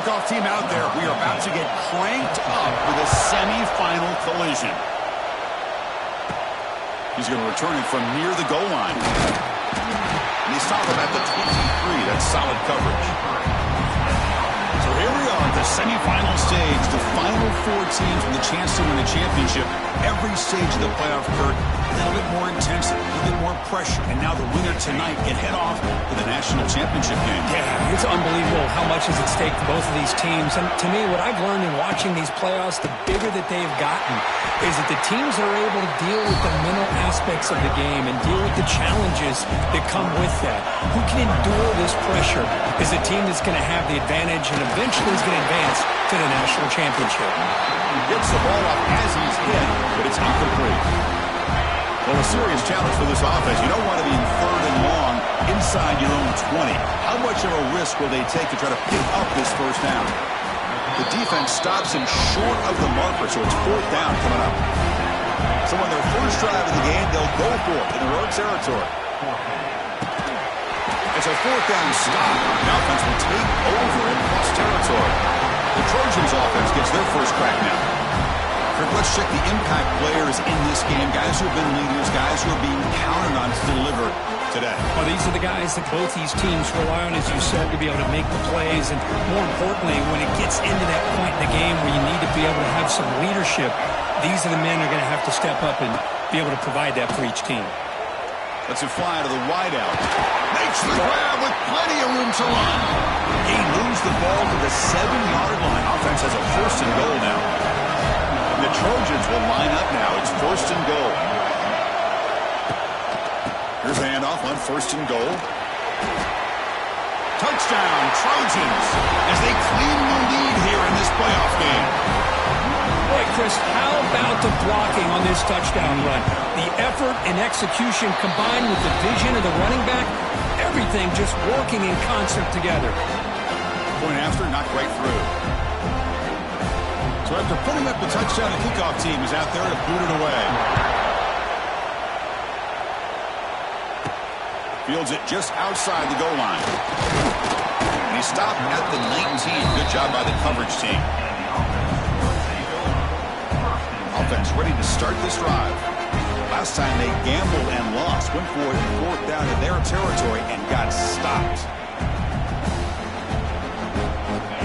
kickoff team out there. We are about to get cranked up with a semifinal collision. He's going to return it from near the goal line. And he's stopped him at the 23. That's solid coverage. So here we are at the semifinal stage. The final four teams with a chance to win a championship. Every stage of the playoff, Kurt, a little bit more intensity, a little bit more pressure. And now the winner tonight can head off to the national championship game. Yeah, it's unbelievable how much is at stake for both of these teams. And to me, what I've learned in watching these playoffs, the bigger that they've gotten, is that the teams are able to deal with the mental aspects of the game and deal with the challenges that come with that. Who can endure this pressure is a team that's going to have the advantage and eventually is going to advance to the national championship. He gets the ball up as he's hit, but it's incomplete. Well, a serious challenge for this offense. You don't want to be in third and long inside your own 20. How much of a risk will they take to try to pick up this first down? The defense stops him short of the marker, so it's fourth down coming up. So on their first drive of the game, they'll go for it in their own territory. It's a fourth down stop. The offense will take over in plus territory. The Trojans offense gets their first crack now. Let's check the impact players in this game. Guys who have been leaders, guys who are being counted on to deliver today. Well, these are the guys that both these teams rely on, as you said, to be able to make the plays. And more importantly, when it gets into that point in the game where you need to be able to have some leadership, these are the men who are going to have to step up and be able to provide that for each team. Let's fly to the wideout. Makes the grab with plenty of room to run. He moves the ball to the 7-yard line. Offense has a first and goal now. The Trojans will line up now. It's first and goal. Here's a handoff on first and goal. Touchdown, Trojans, as they claim the lead here in this playoff game. Boy, Chris, how about the blocking on this touchdown run? The effort and execution combined with the vision of the running back, everything just working in concert together. Point after, not quite through. So after putting up the touchdown, the kickoff team is out there to boot it away. Fields it just outside the goal line. And he stopped at the 19. Good job by the coverage team. Offense ready to start this drive. Last time they gambled and lost. Went for it in fourth down in their territory and got stopped.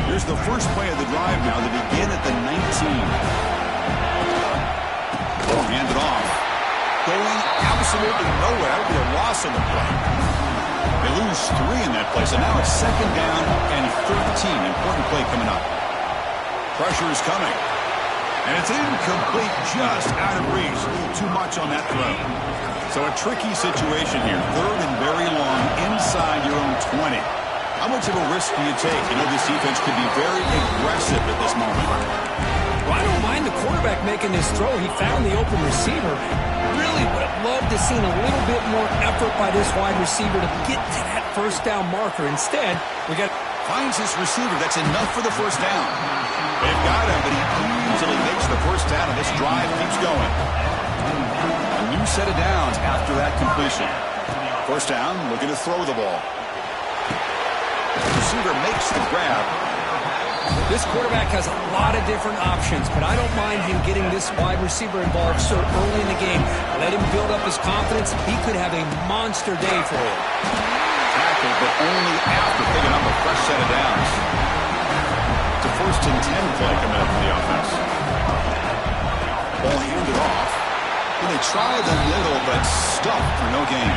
Here's the first play of the drive now. They begin at the 19. Oh, handed off. Going absolutely nowhere. That would be a loss on the play. They lose 3 in that play, so now it's second down and 13. Important play coming up. Pressure is coming. And it's incomplete, just out of reach. A little too much on that throw. So a tricky situation here. Third and very long inside your own 20. How much of a risk do you take? You know, this defense could be very aggressive at this moment. Well, I don't mind the quarterback making this throw. He found the open receiver. Really would have loved to seen a little bit more effort by this wide receiver to get to that first down marker. Instead, we got... Finds his receiver. That's enough for the first down. They've got him, but he easily makes the first down, and this drive keeps going. A new set of downs after that completion. First down, looking to throw the ball. The receiver makes the grab. This quarterback has a lot of different options, but I don't mind him getting this wide receiver involved so early in the game. Let him build up his confidence. He could have a monster day for him. Tackle, but only after picking up a fresh set of downs. It's a first and 10 play coming up for the offense. Ball handed off. Well, they tried the middle, but stuffed for no gain.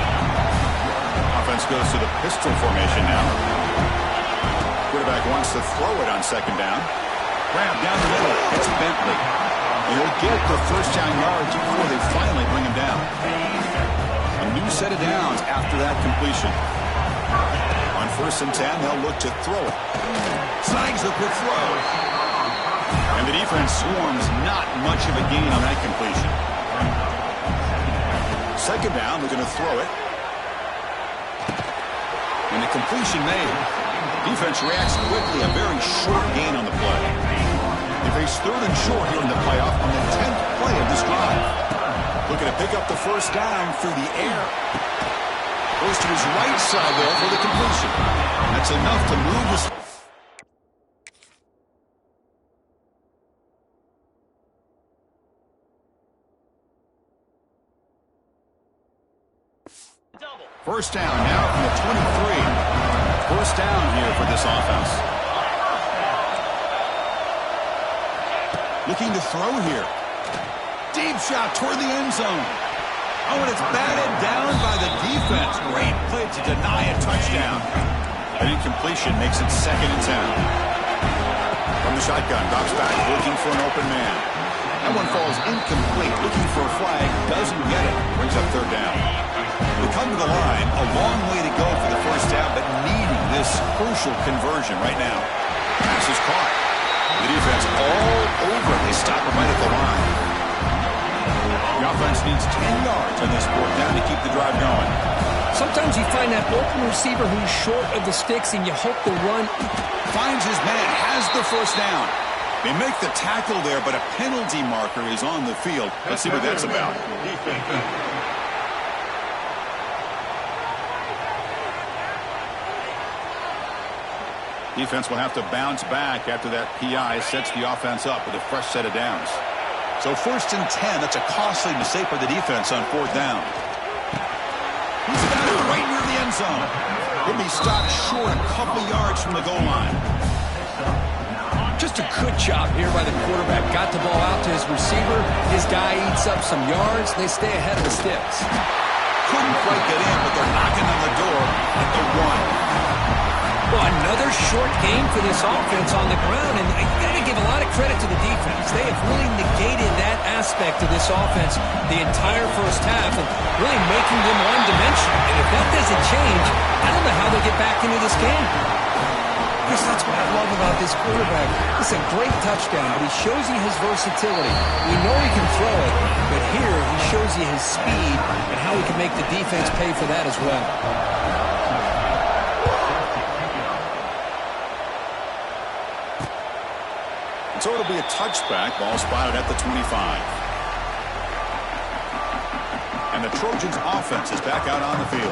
Offense goes to the pistol formation now. Quarterback wants to throw it on second down. Grab down the middle. It's Bentley. He'll get the first down yards before they finally bring him down. A new set of downs after that completion. On first and 10, they'll look to throw it. Snags the quick throw. And the defense swarms not much of a gain on that completion. Second down, they're going to throw it. And the completion made. Defense reacts quickly, a very short gain on the play. They face third and short here in the playoff on the 10th play of this drive. Looking to pick up the first down through the air. Goes to his right side there for the completion. That's enough to move this. First down now from the 23. First down here for this offense. Looking to throw here. Deep shot toward the end zone. Oh, and it's batted down by the defense. Great play to deny a touchdown. An incompletion makes it 2nd and 10. From the shotgun, drops back, looking for an open man. That one falls incomplete, looking for a flag, doesn't get it. Brings up 3rd down. We come to the line, a long way to go for the first down, but needing this crucial conversion right now. Pass is caught. The defense all over. They stop him right at the line. The offense needs 10 yards on this 4th down to keep the drive going. Sometimes you find that open receiver who's short of the sticks, and you hope the run finds his man, has the first down. They make the tackle there, but a penalty marker is on the field. Let's see what that's about. Defense will have to bounce back after that PI sets the offense up with a fresh set of downs. So 1st and 10, that's a costly mistake for the defense on 4th down. He's got it right near the end zone. He'll be stopped short a couple yards from the goal line. Just a good job here by the quarterback. Got the ball out to his receiver. His guy eats up some yards. They stay ahead of the sticks. Couldn't quite get in, but they're knocking on the door at the 1. Well, another short game for this offense on the ground, and you got to give a lot of credit to the defense. They have really negated that aspect of this offense the entire first half and really making them one-dimensional. And if that doesn't change, I don't know how they get back into this game. Chris, that's what I love about this quarterback. It's a great touchdown, but he shows you his versatility. We know he can throw it, but here he shows you his speed and how he can make the defense pay for that as well. So it'll be a touchback. Ball spotted at the 25. And the Trojans' offense is back out on the field.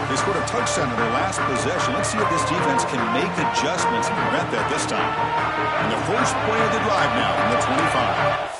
They scored a touchdown in their last possession. Let's see if this defense can make adjustments and prevent that this time. And the first play of the drive now from the 25.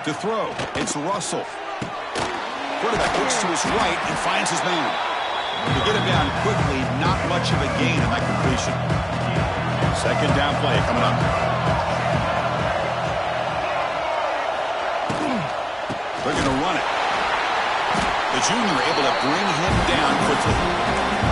To throw, it's Russell. Quarterback looks to his right and finds his man. To get him down quickly, not much of a gain on that completion. 2nd down play coming up. They're going to run it. The junior able to bring him down quickly.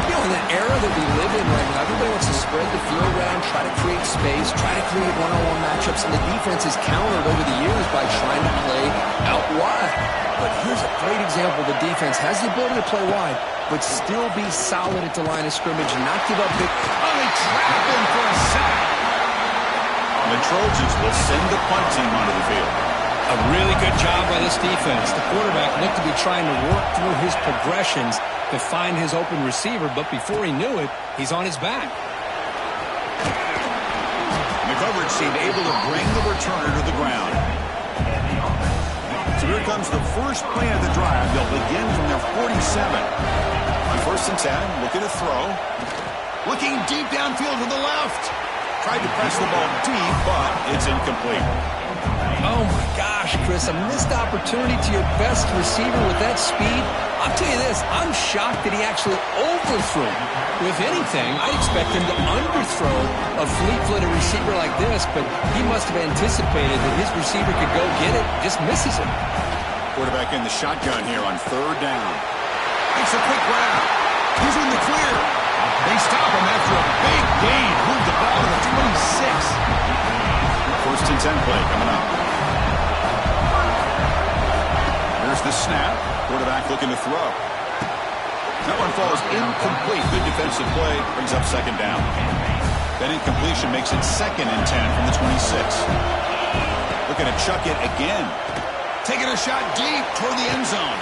You know, in the era that we live in right now, everybody wants to spread the field around, try to create space, try to create one-on-one matchups, and the defense is countered over the years by trying to play out wide. But here's a great example. The defense has the ability to play wide, but still be solid at the line of scrimmage and not give up big. Oh, they trap him for a sack. The Trojans will send the punt team onto the field. A really good job by this defense. The quarterback looked to be trying to work through his progressions to find his open receiver, but before he knew it, he's on his back. The coverage seemed able to bring the returner to the ground. So here comes the first play of the drive. They'll begin from their 47. On 1st and 10, looking to throw. Looking deep downfield to the left. Tried to press the ball deep, but it's incomplete. Oh, my gosh, Chris, a missed opportunity to your best receiver with that speed. I'll tell you this, I'm shocked that he actually overthrew. With anything, I'd expect him to underthrow a fleet-footed receiver like this, but he must have anticipated that his receiver could go get it, just misses it. Quarterback in the shotgun here on third down. Makes a quick grab. He's in the clear. They stop him after a big gain. Move the ball to the 26. First and 10 play coming up. Here's the snap. Quarterback looking to throw. That one falls incomplete. Good defensive play. Brings up second down. That incompletion makes it second and 10 from the 26. Looking to chuck it again. Taking a shot deep toward the end zone.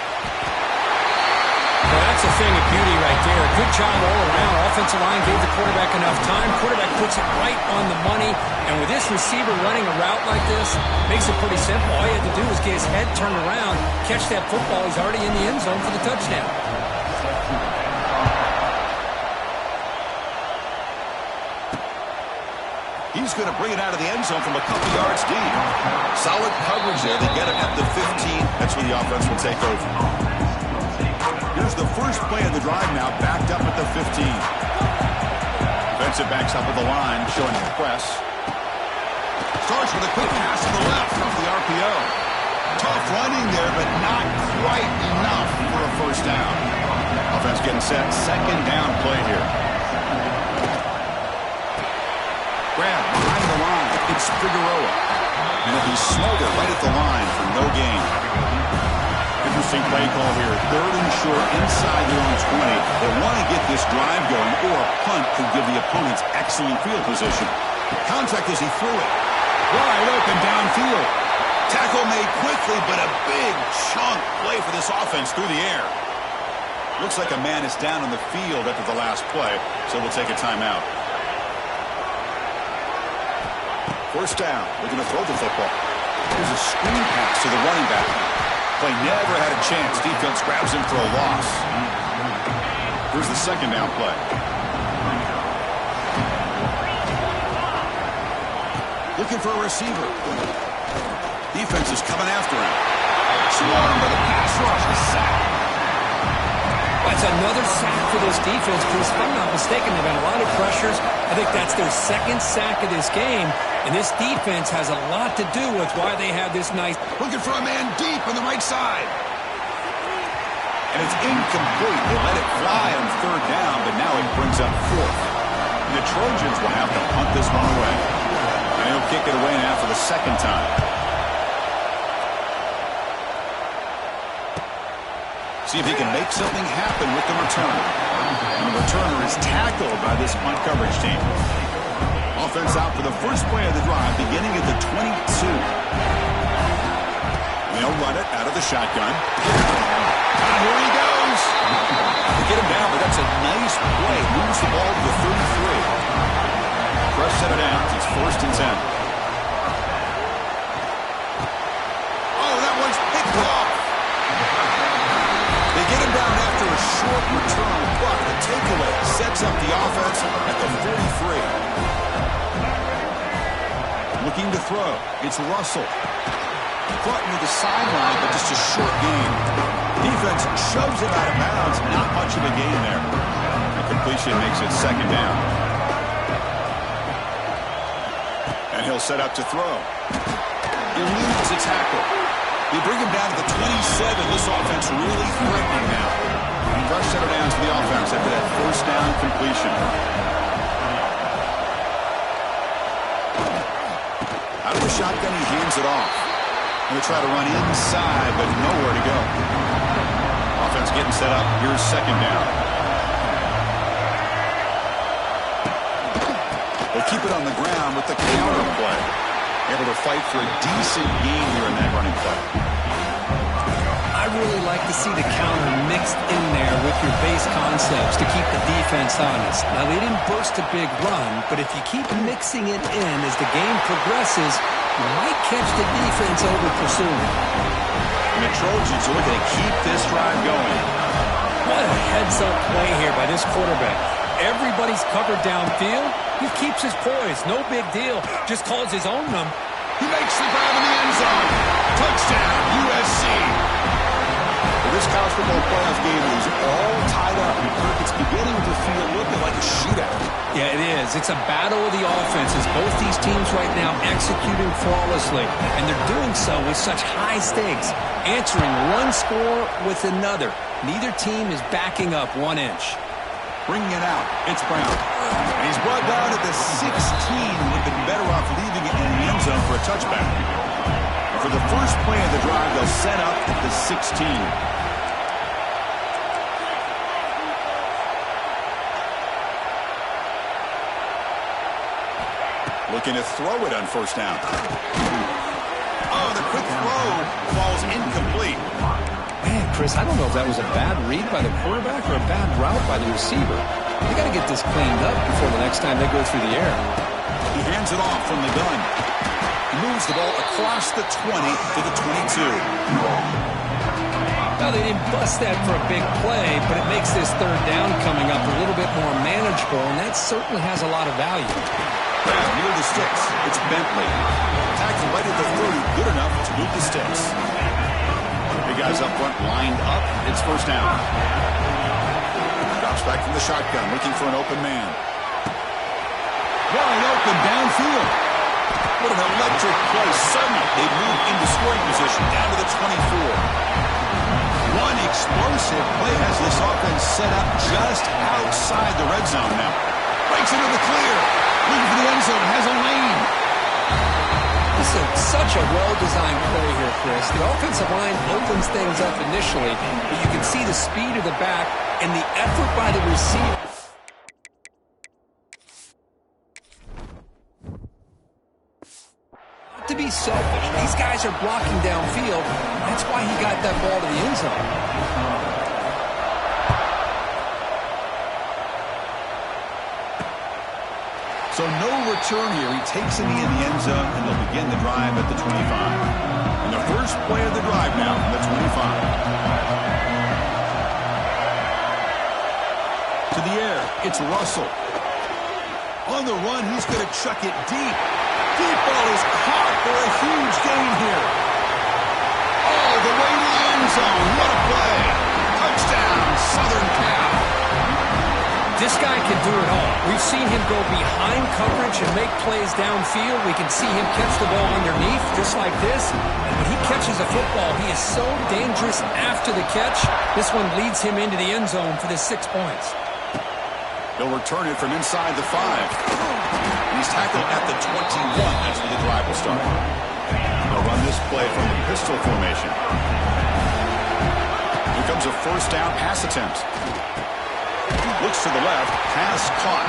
Well, that's a thing of beauty right there. Good job all around. Offensive line gave the quarterback enough time. Quarterback puts it right on the money. And with this receiver running a route like this, makes it pretty simple. All you have to do is get his head turned around, catch that football. He's already in the end zone for the touchdown. He's going to bring it out of the end zone from a couple yards deep. Solid coverage there. They get it at the 15. That's where the offense will take over. Here's the first play of the drive now, backed up at the 15. Defensive backs up at the line, showing the press. Starts with a quick pass to the left off the RPO. Tough running there, but not quite enough for a first down. Offense getting set. Second down play here. Grab behind the line. It's Figueroa. And he'll be smothered right at the line for no gain. Interesting play call here. Third and short inside their own 20. They want to get this drive going, or a punt could give the opponents excellent field position. Contact as he threw it. Wide open downfield. Tackle made quickly, but a big chunk play for this offense through the air. Looks like a man is down on the field after the last play, so we'll take a timeout. First down. Looking to throw the football. Here's a screen pass to the running back. Play never had a chance. Defense grabs him for a loss. Here's the second down play. Looking for a receiver. Defense is coming after him. Swarmed by the pass rush. A sack. That's another sack for this defense, Chris. If I'm not mistaken, they've had a lot of pressures. I think that's their second sack of this game. And this defense has a lot to do with why they have this nice... Looking for a man deep on the right side. And it's incomplete. They let it fly on third down, but now it brings up fourth. And the Trojans will have to punt this one away. And he'll kick it away now for the second time. See if he can make something happen with the return. And the returner is tackled by this punt coverage team. Offense out for the first play of the drive, beginning at the 22. They'll run it out of the shotgun. And here he goes. They get him down, but that's a nice play. Moves the ball to the 33. Fresh set of downs. It's first and 10. Oh, that one's picked off. They get him down after a short return, but the takeaway sets up the offense at the 43. Looking to throw. It's Russell. Caught near the sideline, but just a short gain. Defense shoves it out of bounds. Not much of a gain there. The completion makes it second down. And he'll set up to throw. Eludes a tackle. They bring him down to the 27. This offense really threatening now. Fresh set of downs to the offense after that first down completion. Out of the shotgun, he hands it off. Going to try to run inside, but nowhere to go. Offense getting set up. Here's second down. They'll keep it on the ground with the counter play. Able to fight for a decent gain here in that running play. I really like to see the counter mixed in there with your base concepts to keep the defense honest. Now, they didn't burst a big run, but if you keep mixing it in as the game progresses, you might catch the defense over pursuing. And the Trojans are looking to keep this drive going. What a heads-up play here by this quarterback. Everybody's covered downfield. He keeps his poise. No big deal. Just calls his own number. He makes the grab in the end zone. Touchdown, USC. This college football playoff game is all tied up. It's beginning to feel a little bit like a shootout. Yeah, it is. It's a battle of the offenses. Both these teams right now executing flawlessly, and they're doing so with such high stakes, answering one score with another. Neither team is backing up 1 inch. Bringing it out, it's Brown. And he's brought down at the 16. Would have been better off leaving it in the end zone for a touchback. For the first play of the drive, they'll set up at the 16. Looking to throw it on first down. Oh, the quick throw falls incomplete. Man, Chris, I don't know if that was a bad read by the quarterback or a bad route by the receiver. They got to get this cleaned up before the next time they go through the air. He hands it off from the gun. He moves the ball across the 20 to the 22. Now, they didn't bust that for a big play, but it makes this third down coming up a little bit more manageable, and that certainly has a lot of value. Near the sticks, it's Bentley. Tackle right at the 30, good enough to move the sticks. Big guys up front lined up. It's first down. Drops back from the shotgun, looking for an open man. Wide open downfield. What an electric play. Suddenly, they move into scoring position down to the 24. One explosive play has this offense set up just outside the red zone now. Breaks into the clear. Looking for the end zone, has a lane. This is such a well-designed play here, Chris. The offensive line opens things up initially, but you can see the speed of the back and the effort by the receiver. Not to be selfish, these guys are blocking downfield. That's why he got that ball to the end zone. So no return here. He takes it in the end zone, and they'll begin the drive at the 25. And the first play of the drive now from the 25. To the air, it's Russell. On the run, he's going to chuck it deep. Deep ball is caught for a huge gain here. All the way to the end zone. What a play. Touchdown, Southern Cal. This guy can do it all. We've seen him go behind coverage and make plays downfield. We can see him catch the ball underneath, just like this. And when he catches a football, he is so dangerous after the catch. This one leads him into the end zone for the 6 points. They'll return it from inside the 5. And he's tackled at the 21. That's where the drive will start. They'll run this play from the pistol formation. Here comes a first down pass attempt. Looks to the left, pass caught.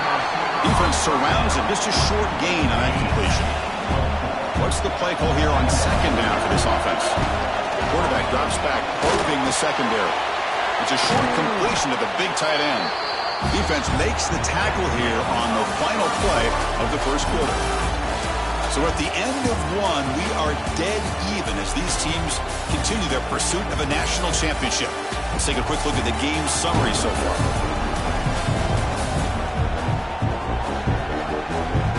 Defense surrounds it, just a short gain on that completion. What's the play call here on second down for this offense? Quarterback drops back, probing the secondary. It's a short completion to the big tight end. Defense makes the tackle here on the final play of the first quarter. So at the end of one, we are dead even as these teams continue their pursuit of a national championship. Let's take a quick look at the game summary so far.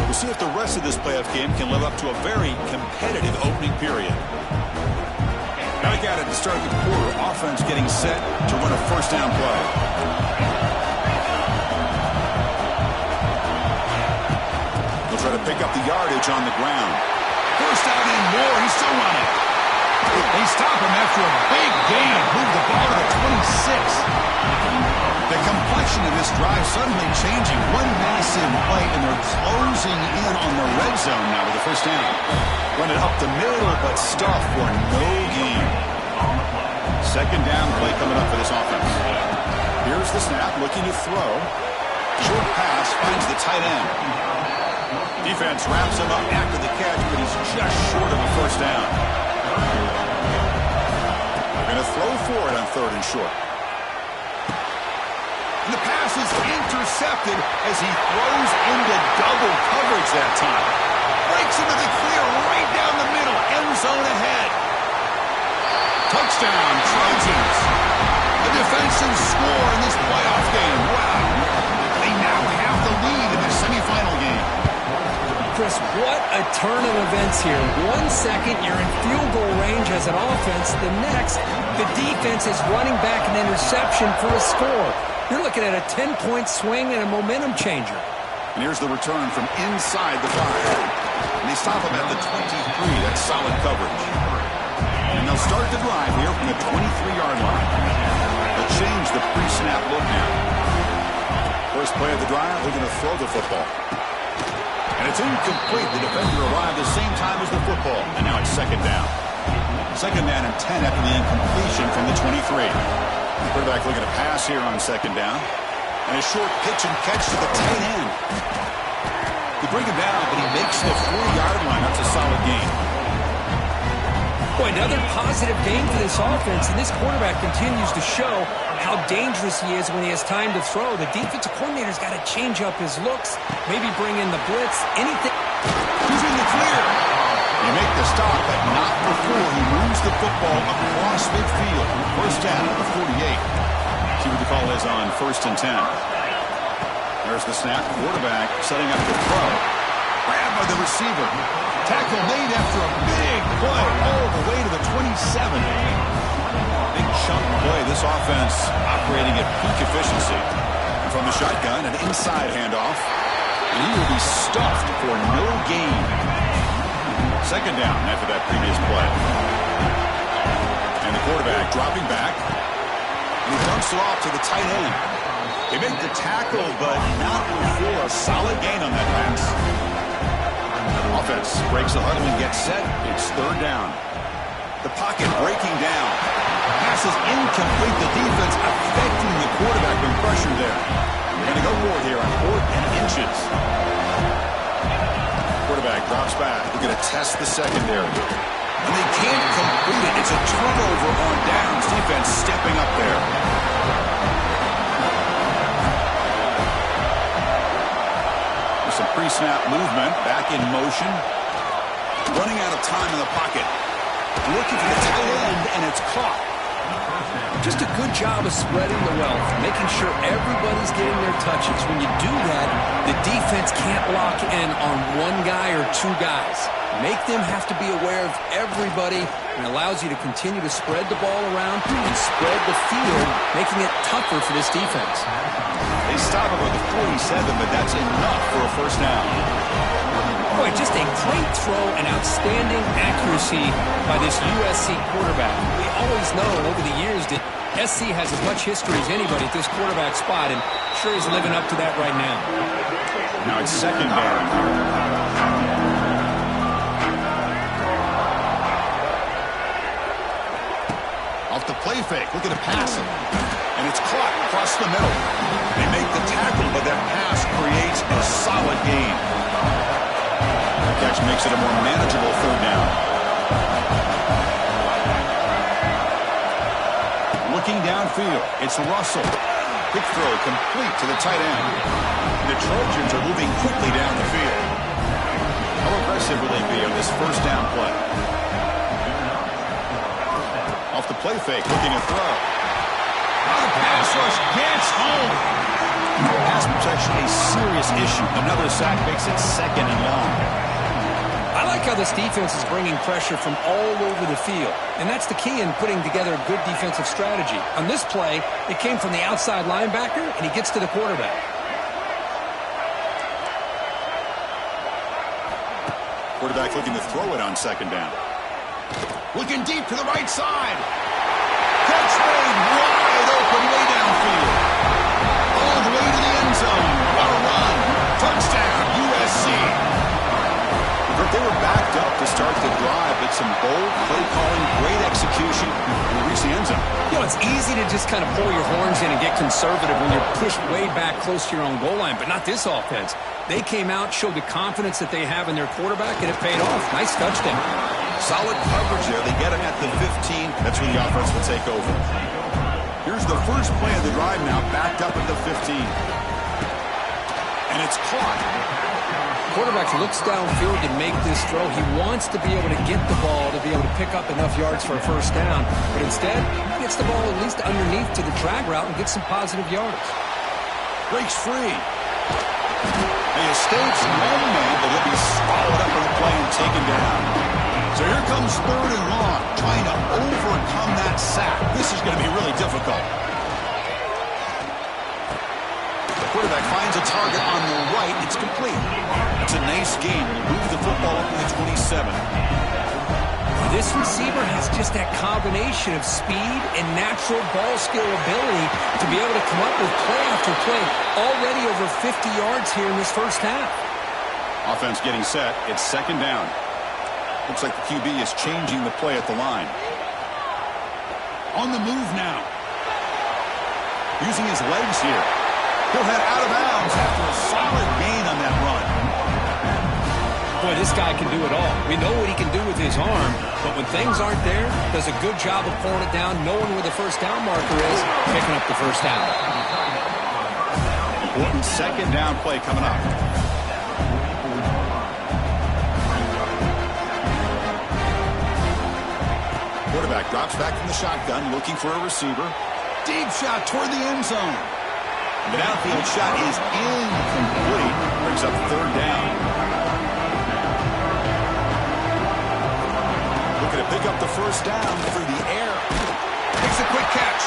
We'll see if the rest of this playoff game can live up to a very competitive opening period. Back at it to start the quarter. Offense getting set to run a first down play. They'll try to pick up the yardage on the ground. First down and more. He's still running. They stop him after a big gain. Move the ball to the 26. The complexion of this drive suddenly changing. One massive play, and they're closing in on the red zone now with the first down. Run it up the middle, but stuff for no gain. Second down play coming up for this offense. Here's the snap, looking to throw. Short pass finds the tight end. Defense wraps him up after the catch, but he's just short of a first down. They're going to throw for it on third and short. And the pass is intercepted as he throws into double coverage that time. Breaks into the clear right down the middle. End zone ahead. Touchdown, Trojans. A defensive score in this playoff game. Wow. They now have the lead in the semifinal game. Chris, what a a turn of events here. 1 second, you're in field goal range as an offense. The next, the defense is running back an interception for a score. You're looking at a 10-point swing and a momentum changer. And here's the return from inside the 5. And they stop him at the 23. That's solid coverage. And they'll start the drive here from the 23-yard line. They'll change the pre-snap look now. First play of the drive, they're going to throw the football. And it's incomplete. The defender arrived the same time as the football. And now it's second down. Second down and 10 after the incompletion from the 23. Quarterback looking to pass here on second down. And a short pitch and catch to the tight end. They bring him down, but he makes the 40-yard line. That's a solid gain. Boy, another positive game for this offense, and this quarterback continues to show how dangerous he is when he has time to throw. The defensive coordinator's got to change up his looks, maybe bring in the blitz, anything. He's in the clear. You make the stop, but not before he moves the football across midfield. First down at the 48. See what the call is on 1st and 10. There's the snap. Quarterback setting up the throw. Grabbed by the receiver. Tackle made after a big play all the way to the 27. Big chunk play. This offense operating at peak efficiency. And from the shotgun, an inside handoff. And he will be stuffed for no gain. Second down after that previous play. And the quarterback dropping back. And he dumps it off to the tight end. They make the tackle, but not before a solid gain on that pass. Offense breaks the huddle and gets set. It's third down. The pocket breaking down. Pass is incomplete. The defense affecting the quarterback when pressured there. They're going to go for it here on 4th and inches. Quarterback drops back. They're going to test the secondary. And they can't complete it. It's a turnover on downs. Defense stepping up there. Some pre-snap movement, back in motion. Running out of time in the pocket. Looking for the tight end, and it's caught. Just a good job of spreading the wealth, making sure everybody's getting their touches. When you do that, the defense can't lock in on one guy or two guys. Make them have to be aware of everybody, and allows you to continue to spread the ball around and spread the field, making it tougher for this defense. They stop him with the 47, but that's enough for a first down. Boy, just a great throw and outstanding accuracy by this USC quarterback. We always know over the years that SC has as much history as anybody at this quarterback spot, and sure he's living up to that right now. Now it's second down. Off the play fake, looking to pass it. And it's caught across the middle. They make the tackle, but that pass creates a solid gain. The catch makes it a more manageable third down. Looking downfield, it's Russell. Quick throw complete to the tight end. The Trojans are moving quickly down the field. How aggressive will they be on this first down play? Off the play fake, looking to throw. The pass rush gets home. Pass protection, a serious issue. Another sack makes it second and long. I like how this defense is bringing pressure from all over the field, and that's the key in putting together a good defensive strategy. On this play, it came from the outside linebacker, and he gets to the quarterback. Quarterback looking to throw it on second down. Looking deep to the right side. Catch made wide open way downfield. All the way to the end zone. What a run. Touchdown, USC. They were backed up to start the drive, but some bold play calling, great execution, and reach the end zone. You know, it's easy to just kind of pull your horns in and get conservative when you're pushed way back close to your own goal line, but not this offense. They came out, showed the confidence that they have in their quarterback, and it paid off. Nice touchdown. Solid coverage there. They get him at the 15. That's when the offense will take over. Here's the first play of the drive now, backed up at the 15. And it's caught. Quarterback looks downfield to make this throw. He wants to be able to get the ball to be able to pick up enough yards for a first down. But instead, he gets the ball at least underneath to the drag route and gets some positive yards. Breaks free. He escapes one man, but he'll be swallowed up in the play and taken down. So here comes 3rd and long, trying to overcome that sack. This is going to be really difficult. The quarterback finds a target on the right. It's complete. It's a nice game. Move the football up to the 27. This receiver has just that combination of speed and natural ball skill ability to be able to come up with play after play. Already over 50 yards here in this first half. Offense getting set. It's 2nd down. Looks like the QB is changing the play at the line. On the move now. Using his legs here. He'll head out of bounds after a solid gain on that run. Boy, this guy can do it all. We know what he can do with his arm, but when things aren't there, does a good job of pulling it down, knowing where the first down marker is, picking up the first down. Important 2nd down play coming up. Quarterback drops back from the shotgun, looking for a receiver. Deep shot toward the end zone. The downfield shot is incomplete. Brings up 3rd down. Looking to pick up the first down through the air. Makes a quick catch.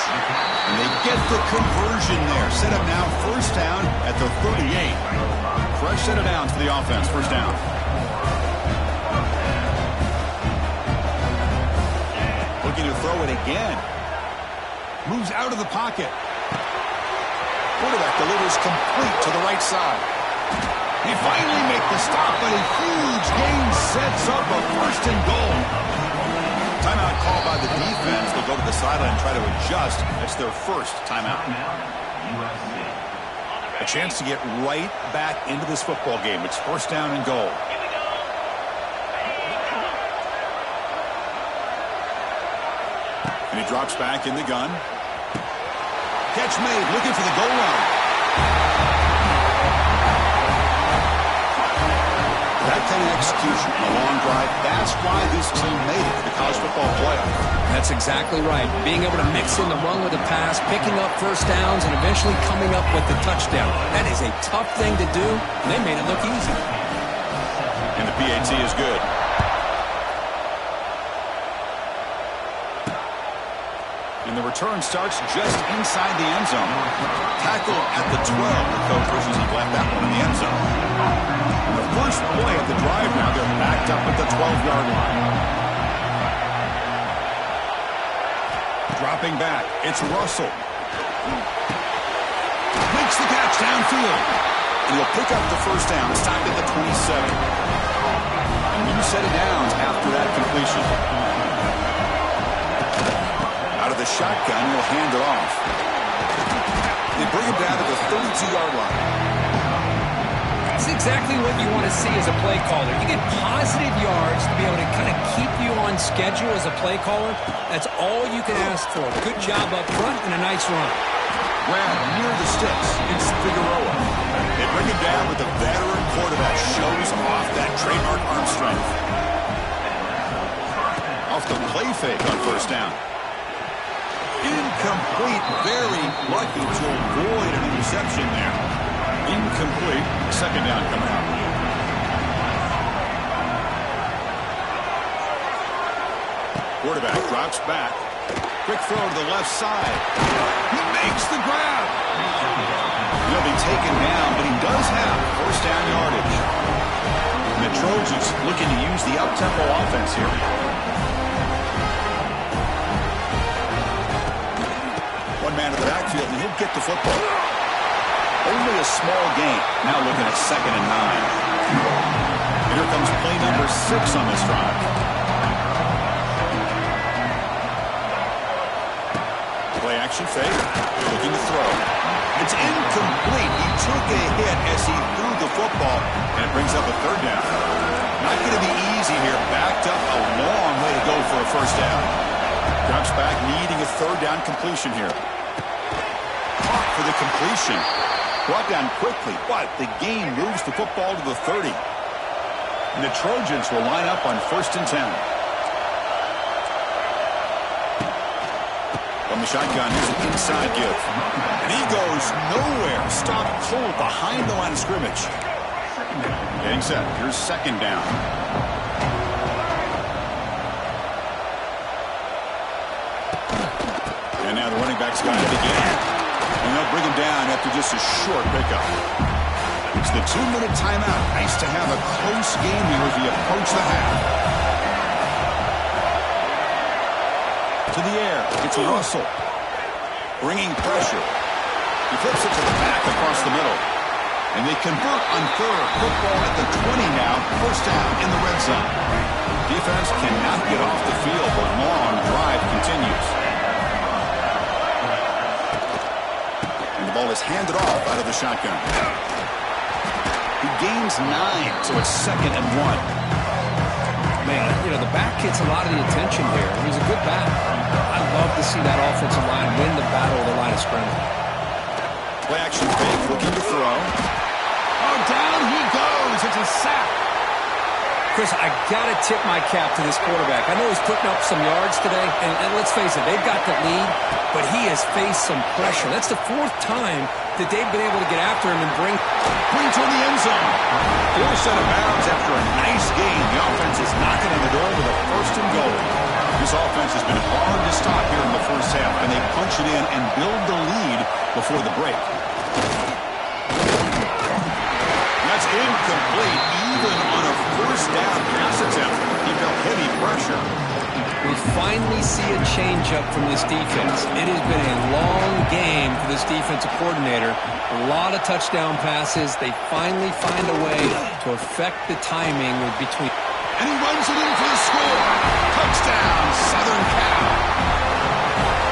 And they get the conversion there. Set up now 1st down at the 38. Fresh set of downs for the offense. 1st down. Looking to throw it again. Moves out of the pocket. Quarterback delivers complete to the right side. They finally make the stop, but a huge gain sets up a 1st and goal. Timeout called by the defense. They'll go to the sideline and try to adjust. That's their first timeout. A chance to get right back into this football game. It's 1st down and goal. And he drops back in the gun. Catch made, looking for the goal line. That kind of execution, a long drive, that's why this team made it to the college football playoff. That's exactly right. Being able to mix in the run with the pass, picking up first downs, and eventually coming up with the touchdown. That is a tough thing to do, and they made it look easy. And the PAT is good. And the return starts just inside the end zone. Tackle at the 12. The coach wishes he left that one in the end zone. The first play of the drive now, they're backed up at the 12-yard line. Dropping back, it's Russell. Makes the catch downfield. And he'll pick up the first down, stopped at the 27. A new set of downs after that completion. Out of the shotgun, he'll hand it off. They bring him down to the 32-yard line. That's exactly what you want to see as a play caller. You get positive yards to be able to kind of keep you on schedule as a play caller. That's all you can ask for. Good job up front and a nice run. Grab near the sticks. It's Figueroa. They bring him down with the veteran quarterback. Shows off that trademark arm strength. Off the play fake on first down. Incomplete. Very lucky to avoid an interception there. Incomplete. Second down coming out. Quarterback drops back. Quick throw to the left side. He makes the grab. He'll be taken down, but he does have first down yardage. And the Trojans looking to use the up-tempo offense here. One man in the backfield, and he'll get the football. Only a small gain. Now looking at 2nd and 9. Here comes play number 6 on this drive. Play action fake. Looking to throw. It's incomplete. He took a hit as he threw the football, and it brings up a 3rd down. Not going to be easy here. Backed up a long way to go for a first down. Drops back, needing a 3rd down completion here. Caught for the completion. Brought down quickly, but the game moves the football to the 30. And the Trojans will line up on 1st and 10. From the shotgun, here's an inside give. And he goes nowhere. Stopped cold behind the line of scrimmage. Getting set. Here's second down. And now the running back's got it again. And they'll bring him down after just a short pickup. It's the 2-minute timeout. Nice to have a close game here as we approach the half. To the air. It's Russell. Bringing pressure. He flips it to the back across the middle. And they convert on third. Football at the 20 now. First down in the red zone. Defense cannot get off the field. The long drive continues. And the ball is handed off out of the shotgun. He gains 9, so it's 2nd and 1. Man, you know, the back gets a lot of the attention here. He's a good back. I love to see that offensive line win the battle of the line of scrimmage. Play action fake, looking to throw. Oh, down he goes. It's a sack. Chris, I got to tip my cap to this quarterback. I know he's putting up some yards today, and let's face it, they've got the lead, but he has faced some pressure. That's the 4th time that they've been able to get after him and bring to the end zone. Forced out of bounds after a nice game. The offense is knocking on the door with a 1st and goal. This offense has been hard to stop here in the first half, and they punch it in and build the lead before the break. That's incomplete, even on a 1st down pass attempt. He felt heavy pressure. We finally see a change-up from this defense. It has been a long game for this defensive coordinator. A lot of touchdown passes. They finally find a way to affect the timing between. And he runs it in for the score. Touchdown, Southern Cal.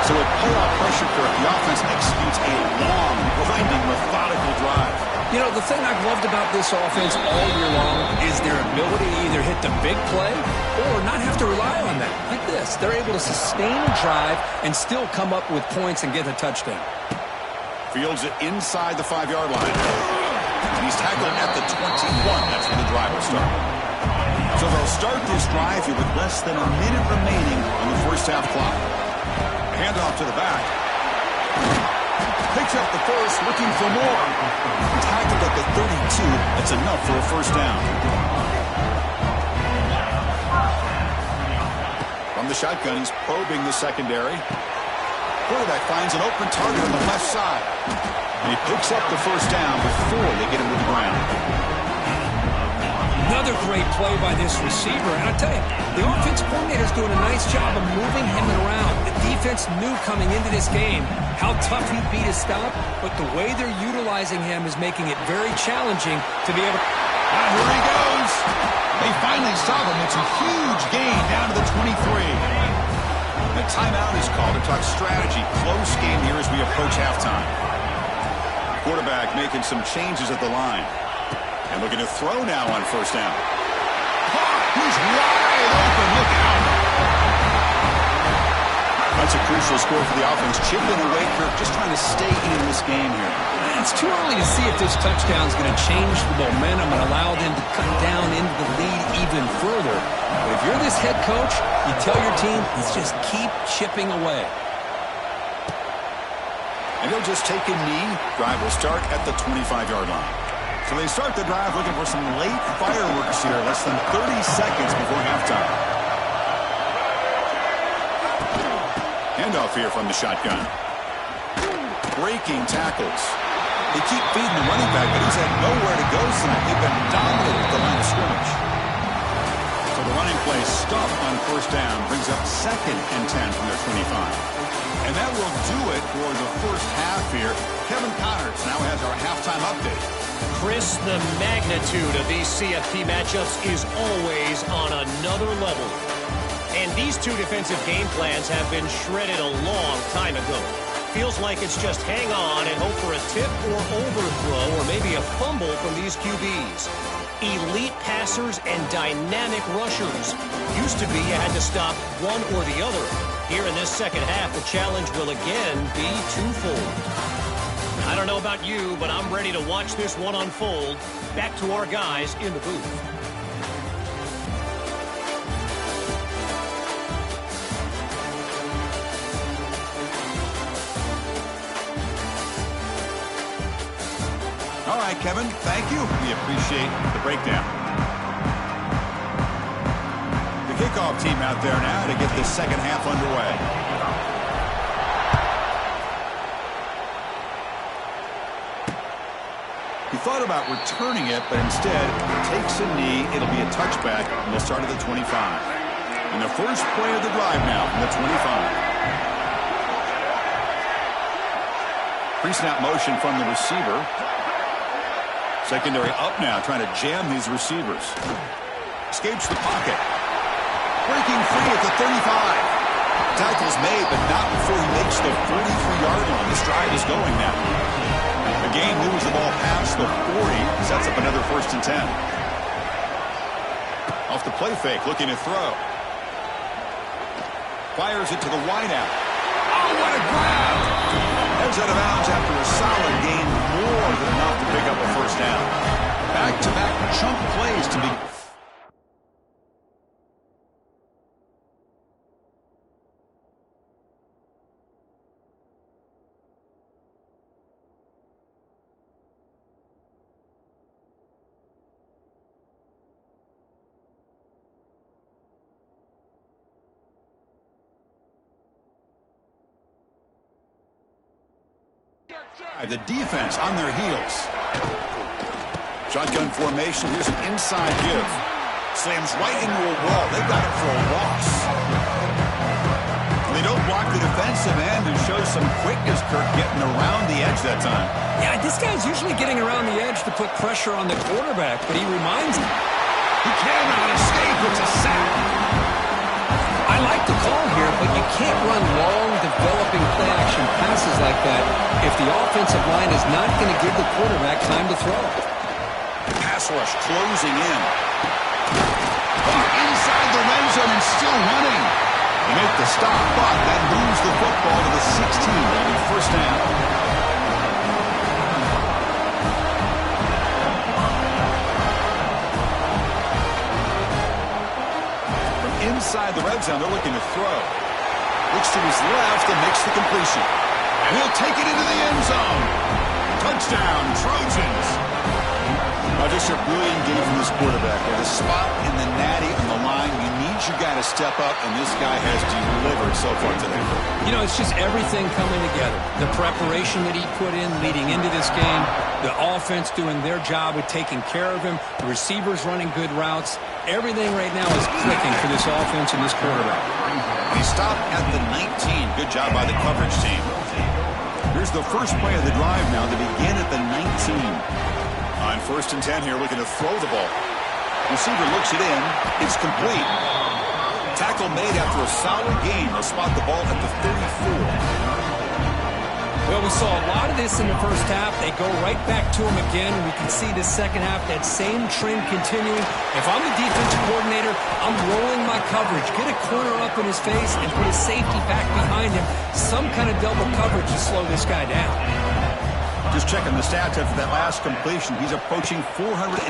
So with playoff pressure for it, the offense executes a long, grinding, methodical drive. You know, the thing I've loved about this offense all year long is their ability to either hit the big play or not have to rely on that. Like this. They're able to sustain a drive and still come up with points and get a touchdown. Fields it inside the 5-yard line. And he's tackled at the 21. That's where the drive will start. So they'll start this drive here with less than a minute remaining on the first half clock. Handoff to the back. Picks up the first, looking for more. Tackled at the 32. That's enough for a first down. From the shotgun, he's probing the secondary. Quarterback finds an open target on the left side. And he picks up the first down before they get him to the ground. Another great play by this receiver. And I tell you, the offensive coordinator is doing a nice job of moving him around. The defense knew coming into this game how tough he'd be to stop, but the way they're utilizing him is making it very challenging to be able to. And here he goes. They finally stop him. It's a huge gain down to the 23. The timeout is called to talk strategy. Close game here as we approach halftime. Quarterback making some changes at the line. And looking to throw now on first down. He's wide open. Look out. That's a crucial score for the offense. Chipping away, Kirk, just trying to stay in this game here. It's too early to see if this touchdown is going to change the momentum and allow them to cut down into the lead even further. But if you're this head coach, you tell your team, let's just keep chipping away. And he'll just take a knee. Drive will start at the 25-yard line. So they start the drive looking for some late fireworks here, less than 30 seconds before halftime. Handoff here from the shotgun. Breaking tackles. They keep feeding the running back, but he's had nowhere to go tonight. They've been dominant at the line of scrimmage. So the running play stop on first down brings up 2nd and 10 from their 25. And that will do it for the first half here. Kevin Connors now has our halftime update. Chris, the magnitude of these CFP matchups is always on another level. And these two defensive game plans have been shredded a long time ago. Feels like it's just hang on and hope for a tip or overthrow or maybe a fumble from these QBs. Elite passers and dynamic rushers. Used to be you had to stop one or the other. Here in this second half, the challenge will again be twofold. I don't know about you, but I'm ready to watch this one unfold. Back to our guys in the booth. All right, Kevin, thank you. We appreciate the breakdown. The kickoff team out there now to get this second half underway. He thought about returning it, but instead takes a knee. It'll be a touchback, and they'll start at the 25. And the first play of the drive now from the 25. Pre-snap motion from the receiver. Secondary up now, trying to jam these receivers. Escapes the pocket. Breaking free at the 35. Tackle's made, but not before he makes the 43-yard line. This drive is going now. The game moves the ball past the 40. Sets up another 1st and 10. Off the play fake, looking to throw. Fires it to the wideout. Oh, what a grab! Heads out of bounds after a solid gain, more than enough to pick up a 1st down. Back-to-back chunk plays to be... The defense on their heels. Shotgun formation. Here's an inside give. Slams right into a wall. They got it for a loss. They don't block the defensive end and show some quickness, Kirk, getting around the edge that time. Yeah, this guy's usually getting around the edge to put pressure on the quarterback, but he reminds him. He cannot escape. It's a sack. I like the call here, but you can't run long, developing play-action passes like that if the offensive line is not going to give the quarterback time to throw. Pass rush closing in. Inside the red zone and still running. They make the stop, but that moves the football to the 16. That'll be 1st down. Inside the red zone, they're looking to throw. Looks to his left and makes the completion. And he'll take it into the end zone. Touchdown, Trojans. Just a brilliant game from this quarterback. With a spot in the natty on the line, you need your guy to step up, and this guy has delivered so far today. You know, it's just everything coming together. The preparation that he put in leading into this game, the offense doing their job with taking care of him, the receivers running good routes. Everything right now is clicking for this offense and this quarterback. They stop at the 19. Good job by the coverage team. Here's the first play of the drive now to begin at the 19. On 1st and 10 here, looking to throw the ball. Receiver looks it in. It's complete. Tackle made after a solid gain. They'll spot the ball at the 34. Well, we saw a lot of this in the first half. They go right back to him again. We can see the second half, that same trend continuing. If I'm the defensive coordinator, I'm rolling my coverage. Get a corner up in his face and put a safety back behind him. Some kind of double coverage to slow this guy down. Just checking the stats after that last completion. He's approaching 450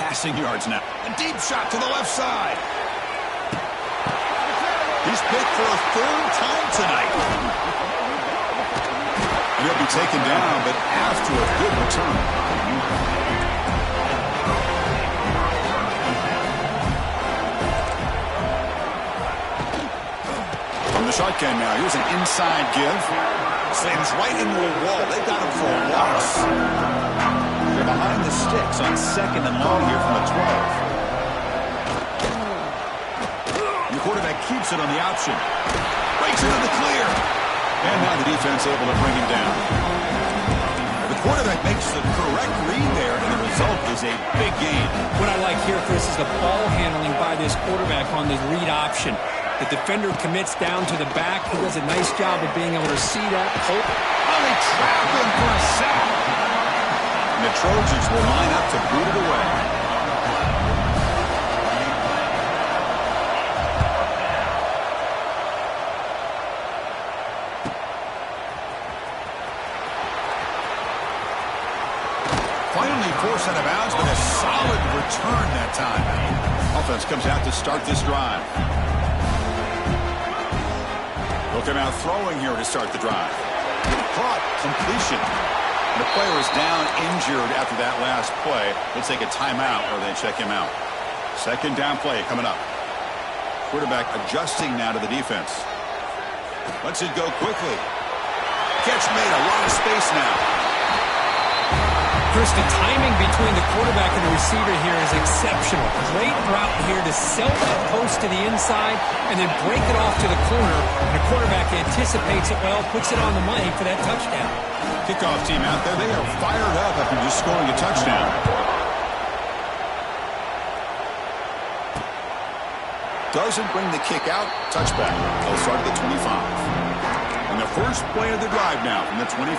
passing yards now. A deep shot to the left side. He's picked for a 3rd time tonight. And he'll be taken down, but after a good return. From the shotgun now, here's an inside give. Slams right into a wall. They got him for a loss. They're behind the sticks on 2nd and long here from the 12. And the quarterback keeps it on the option. Breaks into the clear. And now the defense able to bring him down. The quarterback makes the correct read there, and the result is a big gain. What I like here, Chris, is the ball handling by this quarterback on the read option. The defender commits down to the back. He does a nice job of being able to see that. Oh, they trap him for a sack. And the Trojans will line up to boot it away. Finally forced out of bounds, but a solid return that time. Offense comes out to start this drive. They'll come out throwing here to start the drive. Caught. Completion. The player is down injured after that last play. They'll take a timeout or they check him out. Second down play coming up. Quarterback adjusting now to the defense. Lets it go quickly. Catch made, a lot of space now. Chris, the timing between the quarterback and the receiver here is exceptional. Great route here to sell that post to the inside and then break it off to the corner. And the quarterback anticipates it well, puts it on the money for that touchdown. Kickoff team out there, they are fired up after just scoring a touchdown. Doesn't bring the kick out, touchback. They'll start at the 25. And the first play of the drive now from the 25.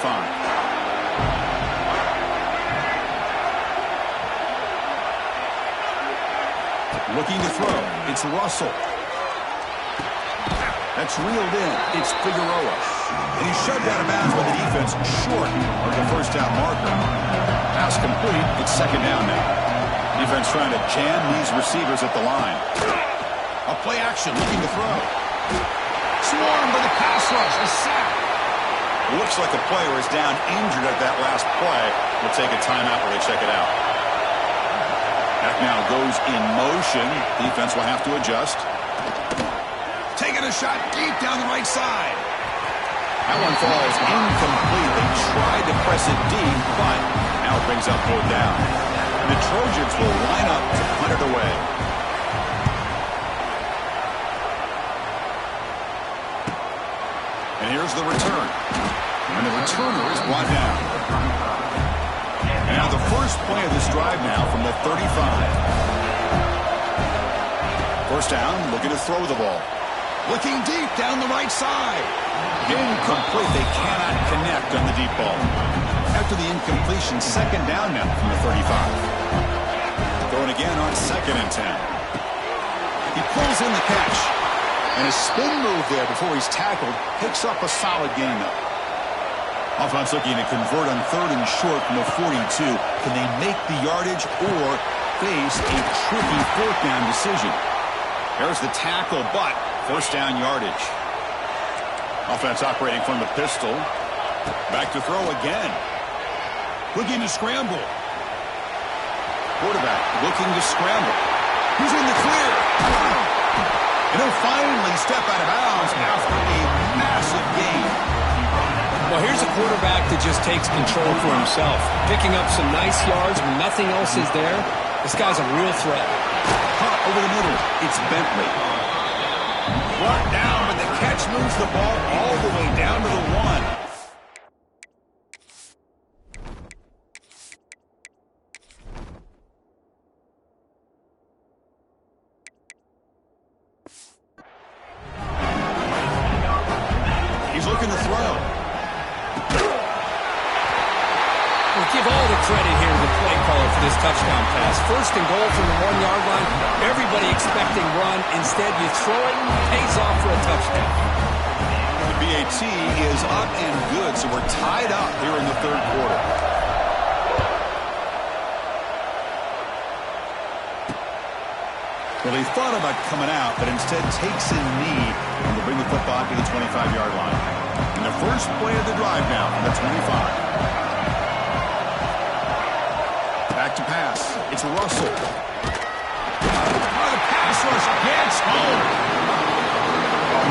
Looking to throw. It's Russell. That's reeled in. It's Figueroa. And he's shoved out of bounds by the defense short of the first down marker. Pass complete. It's second down now. Defense trying to jam these receivers at the line. A play action looking to throw. Swarmed by the pass rush. A sack. Looks like a player is down injured at that last play. We'll take a timeout while they check it out. Back now goes in motion. Defense will have to adjust. Taking a shot deep down the right side. That one falls incomplete. They tried to press it deep, but now it brings up fourth down. And the Trojans will line up to punt it away. And here's the return. And the returner is brought down. And now the first play of this drive now from the 35. First down, looking to throw the ball. Looking deep down the right side. Incomplete. They cannot connect on the deep ball. After the incompletion, second down now from the 35. Throwing again on 2nd and 10. He pulls in the catch. And a spin move there before he's tackled picks up a solid gain up. Offense looking to convert on 3rd and short from the 42. Can they make the yardage or face a tricky 4th down decision? There's the tackle, but first down yardage. Offense operating from the pistol. Back to throw again. Looking to scramble. Quarterback looking to scramble. He's in the clear. And he'll finally step out of bounds after a massive gain. Well, here's a quarterback that just takes control for himself. Picking up some nice yards when nothing else is there. This guy's a real threat. Caught over the middle. It's Bentley. Brought down, but the catch moves the ball all the way down to the 1. He's looking to throw. Give all the credit here to the play caller for this touchdown pass. First and goal from the 1-yard line. Everybody expecting run. Instead, you throw it, pays off for a touchdown. The BAT is up and good, so we're tied up here in the 3rd quarter. Well, he thought about coming out, but instead takes a knee and will bring the football to the 25-yard line. And the first play of the drive now from the 25. Back to pass. It's Russell. The pass rush gets home.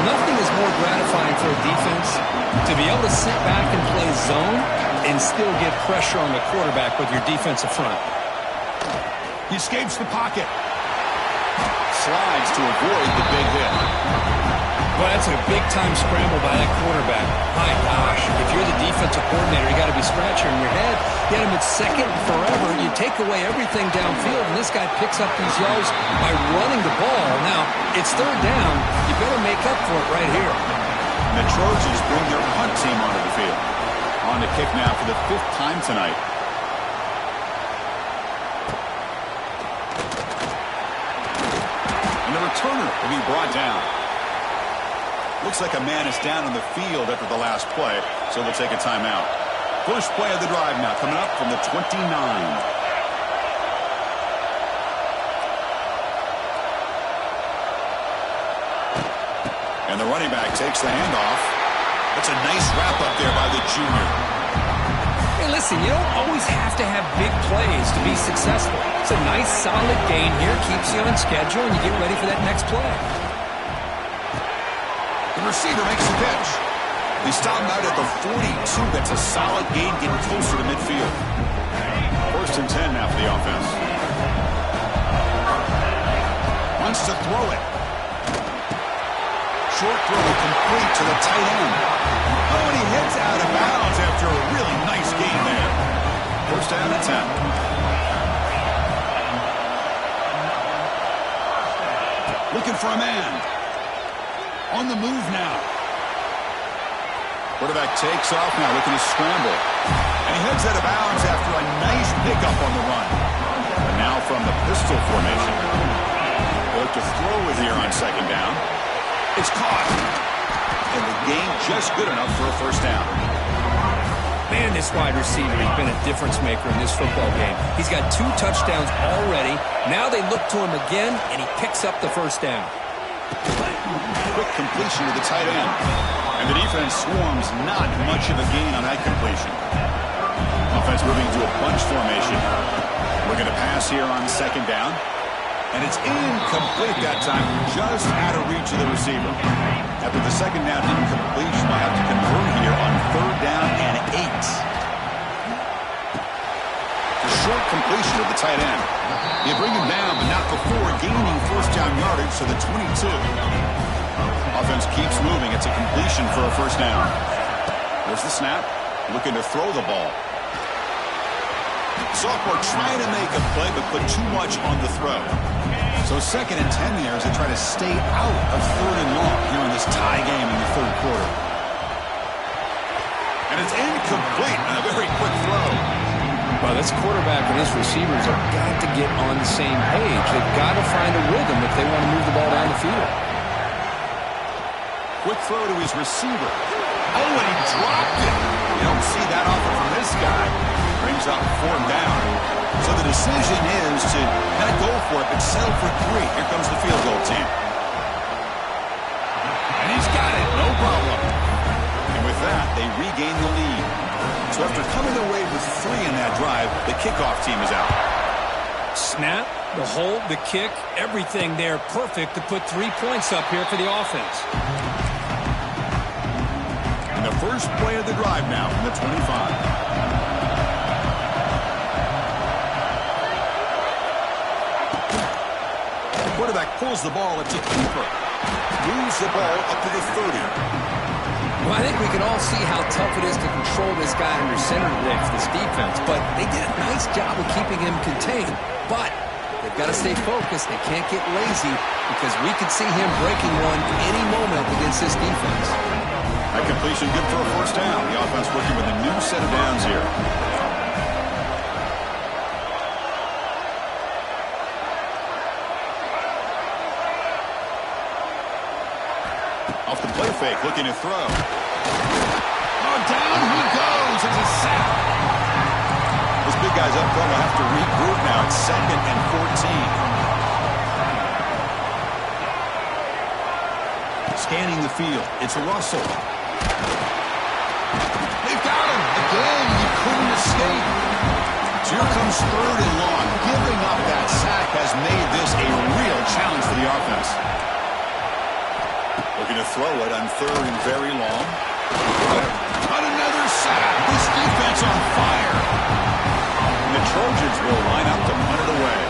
Nothing is more gratifying for a defense to be able to sit back and play zone and still get pressure on the quarterback with your defensive front. He escapes the pocket. Slides to avoid the big hit. Well, that's a big-time scramble by that quarterback. My gosh, if you're the defensive coordinator, you got to be scratching your head. Get him at second forever. You take away everything downfield, and this guy picks up these yards by running the ball. Now, it's 3rd down. You better make up for it right here. And the Trojans bring their punt team onto the field. On the kick now for the 5th time tonight. And the returner will be brought down. Looks like a man is down on the field after the last play, so they'll take a timeout. First play of the drive now coming up from the 29. And the running back takes the handoff. That's a nice wrap up there by the junior. Hey, listen, you don't always have to have big plays to be successful. It's a nice, solid gain here. Keeps you on schedule, and you get ready for that next play. The receiver makes the catch. He stopped out at the 42. That's a solid gain, getting closer to midfield. 1st and 10 now for the offense. Wants to throw it. Short throw complete to the tight end. Oh, and he hits out of bounds after a really nice gain there. 1st down and 10. Looking for a man. On the move now. Quarterback takes off now, looking to scramble. And he heads out of bounds after a nice pickup on the run. And now from the pistol formation. They look to throw it here on 2nd down. It's caught. And the gain just good enough for a 1st down. Man, this wide receiver has been a difference maker in this football game. He's got 2 touchdowns already. Now they look to him again, and he picks up the 1st down. Quick completion to the tight end. And the defense swarms, not much of a gain on that completion. Offense moving to a bunch formation. Looking to pass here on 2nd down. And it's incomplete that time, just out of reach of the receiver. After the 2nd down incompletion, they'll have to convert here on 3rd down and 8. The short completion of the tight end. You bring him down, but not before gaining 1st down yardage to the 22. Offense keeps moving. It's a completion for a 1st down. There's the snap. Looking to throw the ball. Sophomore trying to make a play, but put too much on the throw. So 2nd and 10 here as they try to stay out of 3rd and long here in this tie game in the 3rd quarter. And it's incomplete on a very quick throw. Well, this quarterback and his receivers have got to get on the same page. They've got to find a rhythm if they want to move the ball down the field. Quick throw to his receiver. Oh, and he dropped it. You don't see that often from this guy. Brings up 4th down. So the decision is to not go for it, but settle for 3. Here comes the field goal team. And he's got it, no problem. And with that, they regain the lead. So after coming away with 3 in that drive, the kickoff team is out. Snap, the hold, the kick, everything there perfect to put 3 points up here for the offense. And the first play of the drive now from the 25. Quarterback pulls the ball up to keeper. Moves the ball up to the 30. Well, I think we can all see how tough it is to control this guy under center today for this defense. But they did a nice job of keeping him contained. But they've got to stay focused. They can't get lazy because we could see him breaking one any moment against this defense. That completion good for a 1st down. The offense working with a new set of downs here. Off the play fake, looking to throw. Oh, down he goes. It's a sack. Those big guys up front will have to regroup now. It's 2nd and 14. Scanning the field. It's Russell. They've got him. Again, he couldn't escape. So here comes 3rd and long. Giving up that sack has made this a real challenge for the offense. Looking to throw it on 3rd and very long. On another sack. This defense on fire. And the Trojans will line up to punt it away.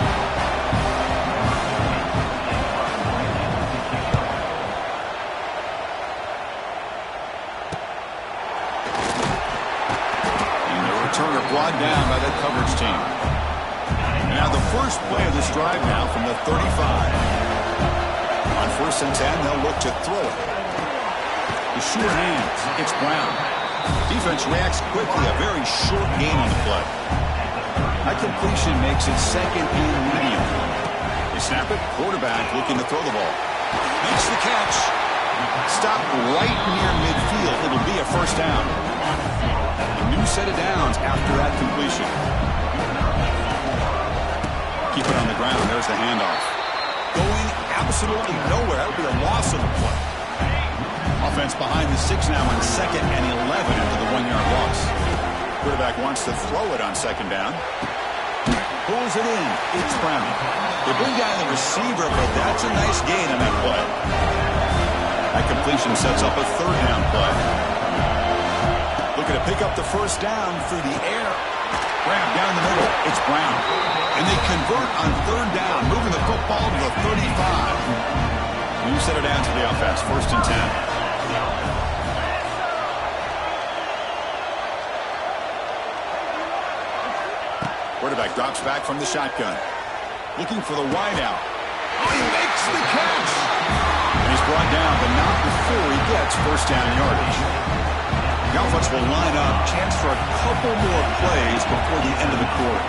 And the returner brought down by the coverage team. And now the first play of this drive now from the 35. On 1st and 10, they'll look to throw it. The sure hands. It's Brown. Defense reacts quickly. A very short gain on the play. That completion makes it 2nd and medium. They snap it. Quarterback looking to throw the ball. Makes the catch. Stopped right near midfield. It'll be a 1st down. A new set of downs after that completion. Keep it on the ground. There's the handoff. Going absolutely nowhere. That would be a loss of the play. Offense behind the 6 now on 2nd and 11 after the 1-yard loss. Quarterback wants to throw it on second down. Pulls it in. It's Brown. They bring down the receiver, but that's a nice gain on that play. That completion sets up a third down play. Looking to pick up the first down through the air. Grab down the middle. It's Brown. And they convert on third down, moving the football to the 35. You set it down to the offense. 1st and 10. Quarterback drops back from the shotgun. Looking for the wideout. Oh, he makes the catch! And he's brought down, but not before he gets first down yardage. The offense will line up. Chance for a couple more plays before the end of the quarter.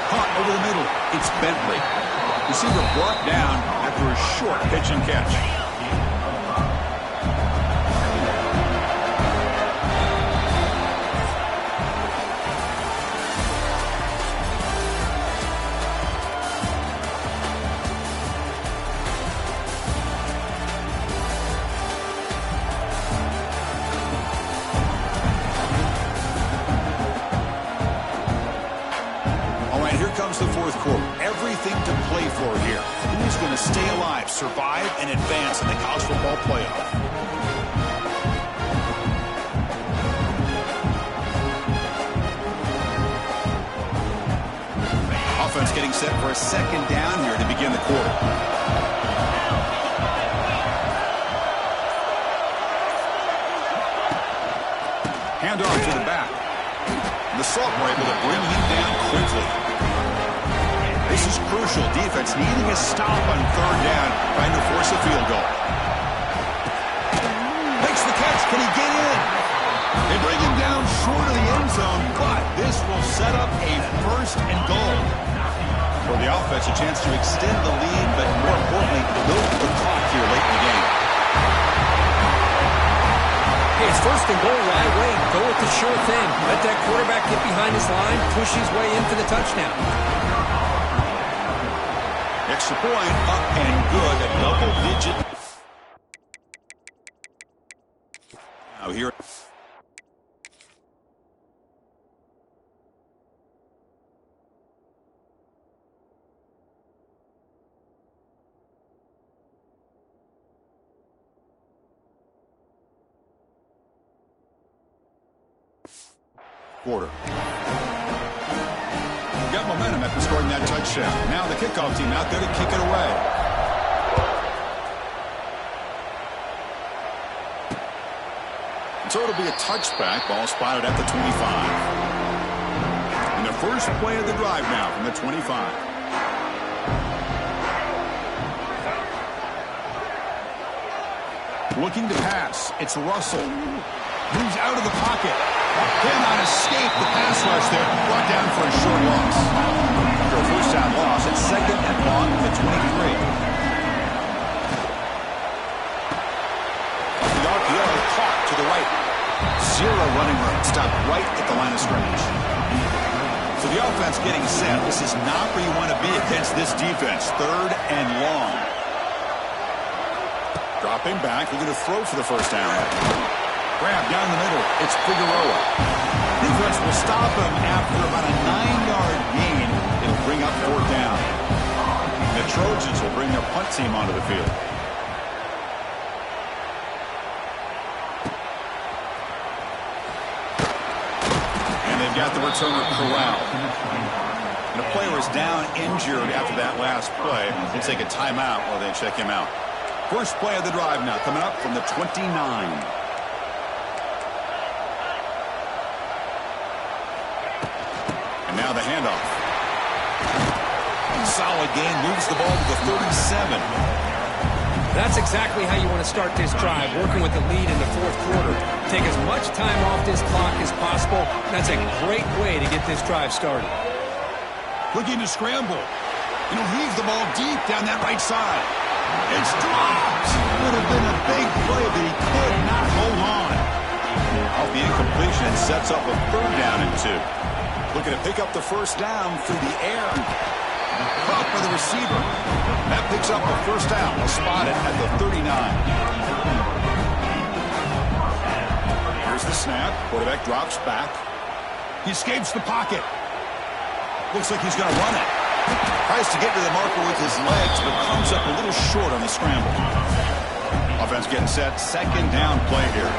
Caught over the middle. It's Bentley. Receiver brought down after a short pitch and catch. The 4th quarter. Everything to play for here. Who's going to stay alive, survive, and advance in the college football playoff? Offense getting set for a second down here to begin the quarter. Hand off to the back. The Salt were able to bring him down quickly. This is crucial. Defense needing a stop on third down, trying to force a field goal. Makes the catch. Can he get in? They bring him down short of the end zone, but this will set up a 1st and goal. For the offense, a chance to extend the lead, but more importantly, milk the clock here late in the game. Hey, it's 1st and goal right away. Go with the sure thing. Let that quarterback get behind his line, push his way in for the touchdown. Extra point, up and good, a double digit. Now here. Quarter. Got momentum after scoring that touchdown. Now the kickoff team out there to kick it away. So it'll be a touchback. Ball spotted at the 25. And the first play of the drive now from the 25. Looking to pass. It's Russell. Moves out of the pocket. Cannot escape the pass rush there. Brought down for a short loss. After a first down loss, it's 2nd and long at the 23. The RPO caught to the right. Zero running room. Stopped right at the line of scrimmage. So the offense getting set. This is not where you want to be against this defense. 3rd and long. Dropping back. We're going to throw for the first down. Grab down the middle. It's Figueroa. Defense will stop him after about a 9-yard gain. It'll bring up 4th down. The Trojans will bring their punt team onto the field. And they've got the returner corralled. And a player is down injured after that last play. They take a timeout while they check him out. First play of the drive now coming up from the 29. Now the handoff. Solid gain, moves the ball to the 37. That's exactly how you want to start this drive, working with the lead in the 4th quarter. Take as much time off this clock as possible. That's a great way to get this drive started. Looking to scramble. And he'll heave the ball deep down that right side. It's dropped. Would have been a big play, but he could not hold on. Off the incompletion, sets up a 3rd down and 2. Looking to pick up the first down through the air. Caught by the receiver. That picks up a first down. We'll spot it at the 39. Here's the snap. Quarterback drops back. He escapes the pocket. Looks like he's going to run it. Tries to get to the marker with his legs, but comes up a little short on the scramble. Offense getting set. Second down play here.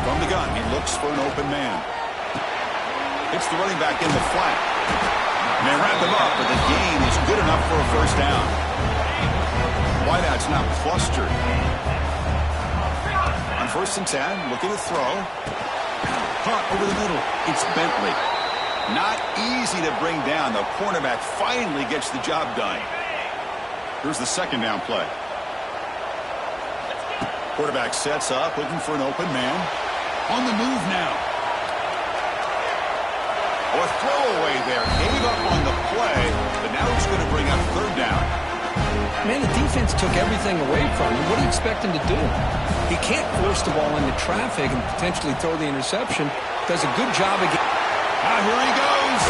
From the gun, he looks for an open man. Hits the running back in the flat. And they wrap him up, but the gain is good enough for a first down. Wideout's now clustered. On 1st and 10, looking to throw. Caught over the middle. It's Bentley. Not easy to bring down. The cornerback finally gets the job done. Here's the second down play. Quarterback sets up, looking for an open man. On the move now. Oh, a throwaway there. Gave up on the play, but now it's going to bring up third down. Man, the defense took everything away from him. What do you expect him to do? He can't force the ball into traffic and potentially throw the interception. Does a good job again. Here he goes.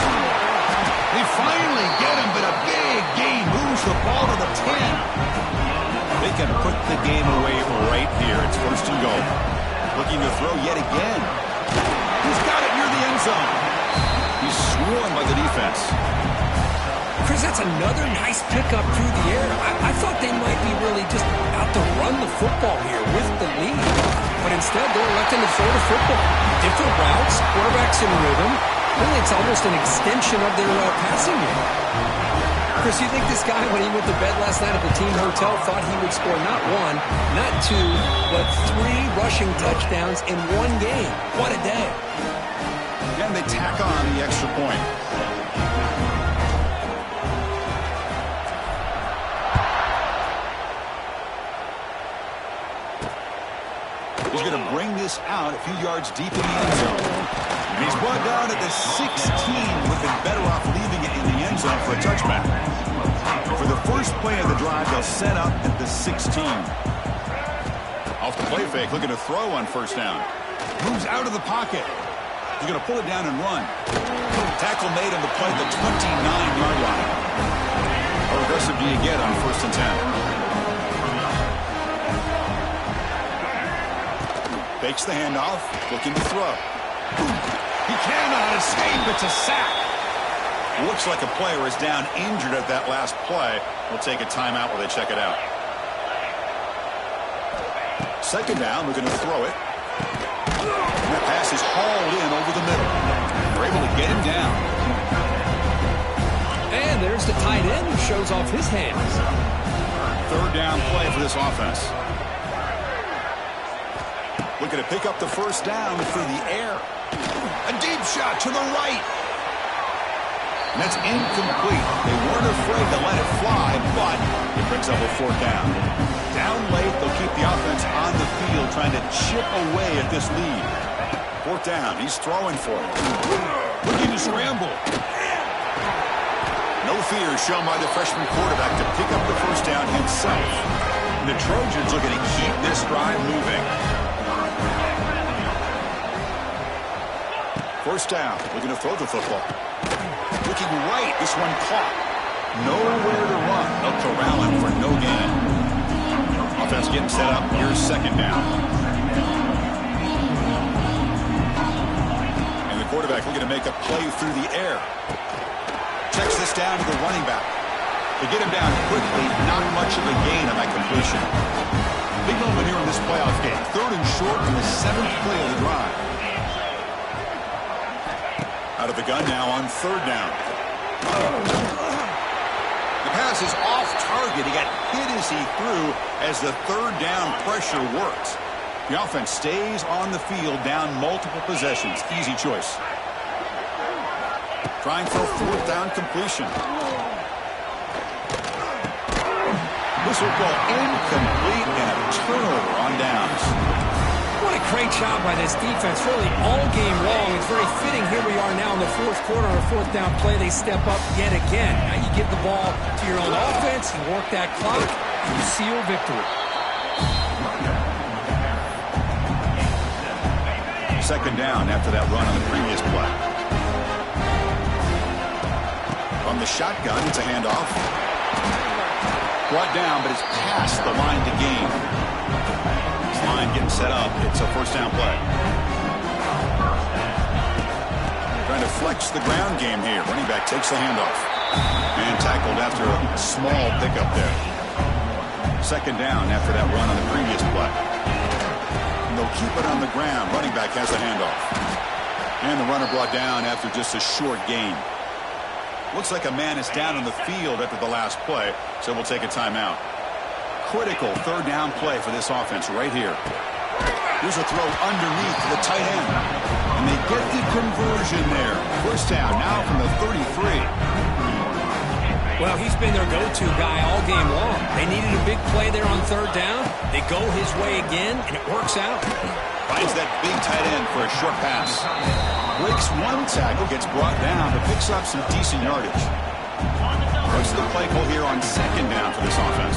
They finally get him, but a big gain moves the ball to the 10. They can put the game away right here. It's 1st and goal. Looking to throw yet again. He's got it near the end zone. He's swarmed by the defense. Chris, that's another nice pickup through the air. I thought they might be really just out to run the football here with the lead. But instead, they're electing to throw the football. Different routes, quarterbacks in rhythm. Really, it's almost an extension of their passing game. Chris, you think this guy, when he went to bed last night at the team hotel, thought he would score not 1, not 2, but 3 rushing touchdowns in one game? What a day. And they tack on the extra point. He's going to bring this out a few yards deep in the end zone. And he's brought down at the 16. Would have been better off leaving it in the end zone for a touchback. For the first play of the drive, they'll set up at the 16. Off the play fake, looking to throw on 1st down. Moves out of the pocket. He's going to pull it down and run. Tackle made on the play at the 29-yard line. How aggressive do you get on 1st and 10? Fakes the handoff, looking to throw. He cannot escape. It's a sack. Looks like a player is down injured at that last play. We'll take a timeout while they check it out. Second down, looking to throw it. And the pass is hauled in over the middle. They're able to get him down. And there's the tight end who shows off his hands. Third down play for this offense. Looking to pick up the first down through the air. A deep shot to the right. And that's incomplete. They weren't afraid to let it fly, but it brings up a 4th down. Down late, they'll keep the offense on the field trying to chip away at this lead. 4th down, he's throwing for it. Looking to scramble. No fear shown by the freshman quarterback to pick up the first down himself. And the Trojans looking to keep this drive moving. 1st down, looking to throw the football. Looking right, this one caught. Nowhere to run. They'll corral him for no gain. Offense getting set up. Here's 2nd down. And the quarterback looking to make a play through the air. Checks this down to the running back. They get him down quickly. Not much of a gain on that completion. Big moment here in this playoff game. 3rd and short in the 7th play of the drive. Out of the gun now on 3rd down. The pass is off target. He got hit as he threw as the 3rd down pressure worked. The offense stays on the field down multiple possessions. Easy choice. Trying for a 4th down completion. This will go incomplete and a turnover on downs. What a great job by this defense, really all game long. It's very fitting. Here we are now in the 4th quarter on a 4th down play. They step up yet again. Now you give the ball to your own offense, you work that clock, and you seal victory. 2nd down after that run on the previous play. From the shotgun, it's a handoff. Brought down, but it's past the line to gain. line getting set up. It's a first down play. Trying to flex the ground game here. Running back takes the handoff. And tackled after a small pickup there. Second down after that run on the previous play. And they'll keep it on the ground. Running back has the handoff. And the runner brought down after just a short gain. Looks like a man is down on the field after the last play, so we'll take a timeout. Critical third down play for this offense right here. Here's a throw underneath the tight end. And they get the conversion there. First down now from the 33. Well, he's been their go-to guy all game long. They needed a big play there on third down. They go his way again, and it works out. Finds that big tight end for a short pass. Breaks one tackle, gets brought down, but picks up some decent yardage. What's the play call here on second down for this offense?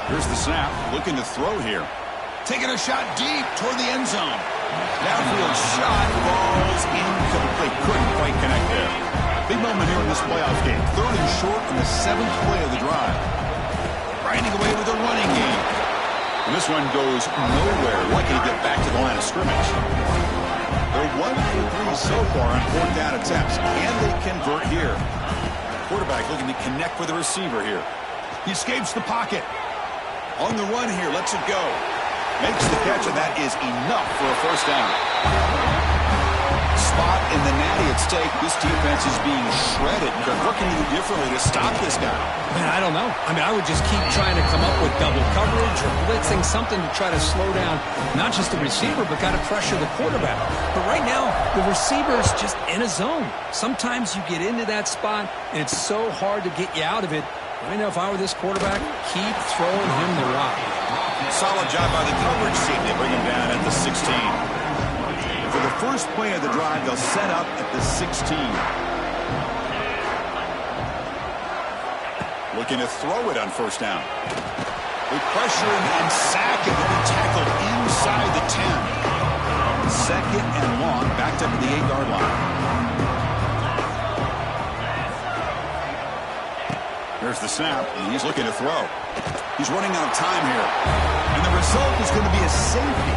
Here's the snap, looking to throw here. Taking a shot deep toward the end zone. Downfield shot, falls incomplete. Couldn't quite connect there. Big moment here in this playoff game. Third and short on the 7th play of the drive. Grinding away with a running game. And this one goes nowhere. Lucky to get back to the line of scrimmage. They're 1 for 3 so far on fourth down attempts. Can they convert here? Quarterback looking to connect with the receiver here. He escapes the pocket. On the run here, lets it go. Makes the catch, and that is enough for a first down. Spot in the natty at stake. This defense is being shredded. What can you do differently to stop this guy? Man, I don't know. I mean, I would just keep trying to come up with double coverage or blitzing, something to try to slow down not just the receiver, but got to pressure the quarterback. But right now, the receiver's just in a zone. Sometimes you get into that spot, and it's so hard to get you out of it. I know if I were this quarterback, keep throwing him the rock. Solid job by the coverage team. They bring him down at the 16. For the first play of the drive, they'll set up at the 16. Looking to throw it on first down. They pressure him and sack him, and he tackled inside the 10. Second and long, backed up to the 8-yard line. There's the snap, and he's looking to throw. He's running out of time here. And the result is going to be a safety.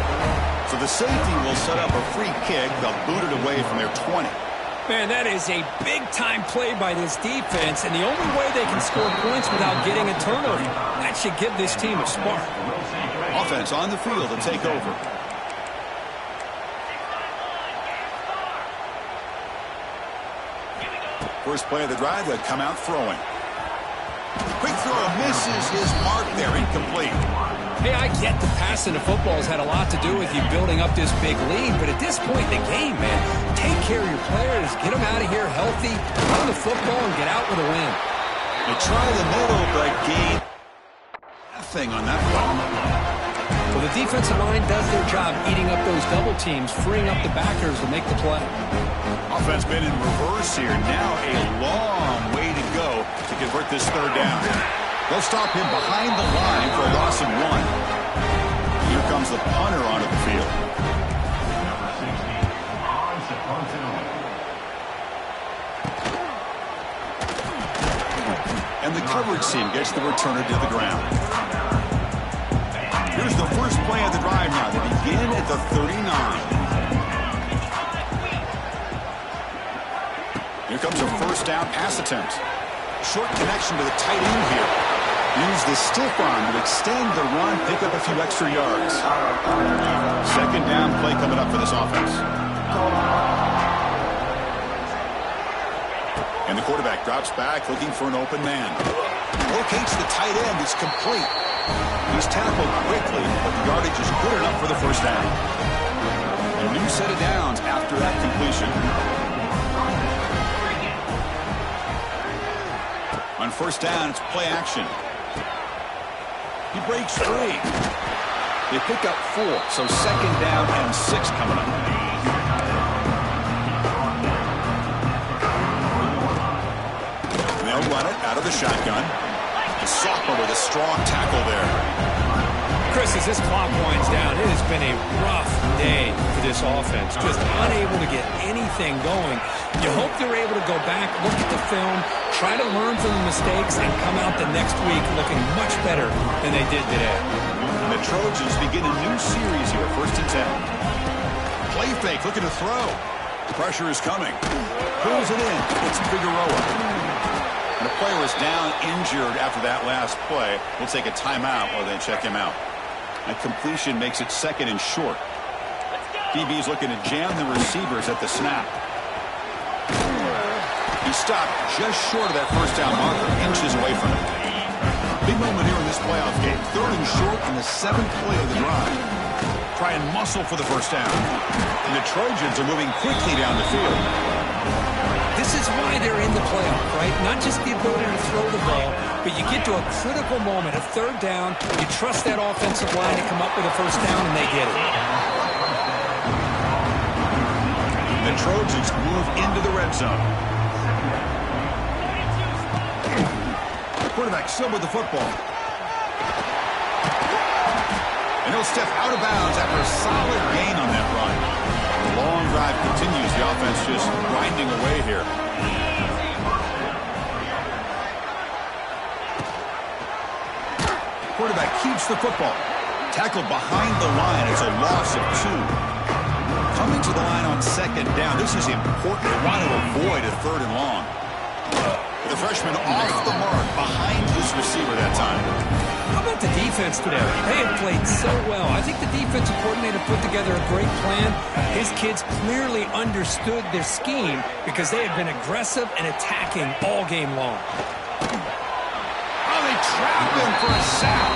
So the safety will set up a free kick. They'll boot it away from their 20. Man, that is a big-time play by this defense, and the only way they can score points without getting a turnover. That should give this team a spark. Offense on the field to take over. First play of the drive, they'll come out throwing. Quick throw misses his mark there, incomplete. Hey, I get the passing of football has had a lot to do with you building up this big lead, but at this point in the game, man, take care of your players, get them out of here healthy, run the football, and get out with a win. They try the middle, but gain nothing on that play. Well, the defensive line does their job eating up those double teams, freeing up the backers to make the play. Offense been in reverse here. Now a long way to go to convert this third down. They'll stop him behind the line for a loss of 1. Here comes the punter onto the field. And the coverage team gets the returner to the ground. Here's the first play of the drive now. They begin at the 39. Here comes a first down pass attempt. Short connection to the tight end here. Use the stiff arm to extend the run, pick up a few extra yards. Second down play coming up for this offense. And the quarterback drops back looking for an open man. Locates the tight end. It's complete. He's tackled quickly, but the yardage is good enough for the first down. A new set of downs after that completion. On first down, it's play action. He breaks free. They pick up 4, so second down and 6 coming up. They'll run it out of the shotgun. The sophomore with a strong tackle there. Chris, as this clock winds down, it has been a rough day for this offense. Just unable to get anything going. You hope they're able to go back, look at the film, try to learn from the mistakes, and come out the next week looking much better than they did today. And the Trojans begin a new series here, 1st and 10. Play fake, looking to throw. Pressure is coming. Pulls it in. It's Figueroa. And the player is down injured after that last play. We'll take a timeout while they check him out. And completion makes it 2nd and short. DB's looking to jam the receivers at the snap. He stopped just short of that 1st down marker, inches away from it. Big moment here in this playoff game. 3rd and short on the 7th play of the drive. Try and muscle for the 1st down. And the Trojans are moving quickly down the field. This is why they're in the playoff, right? Not just the ability to throw the ball, but you get to a critical moment, a 3rd down. You trust that offensive line to come up with a 1st down, and they get it. The Trojans move into the red zone. Quarterback still with the football. And he'll step out of bounds after a solid gain on that run. The long drive continues. The offense just grinding away here. Quarterback keeps the football. Tackled behind the line. It's a loss of 2. Coming to the line on 2nd down. This is important. They want to avoid a 3rd and long. The freshman off the mark behind his receiver that time. How about the defense today? They have played so well. I think the defensive coordinator put together a great plan. His kids clearly understood their scheme because they have been aggressive and attacking all game long. Oh, they trap him for a sack.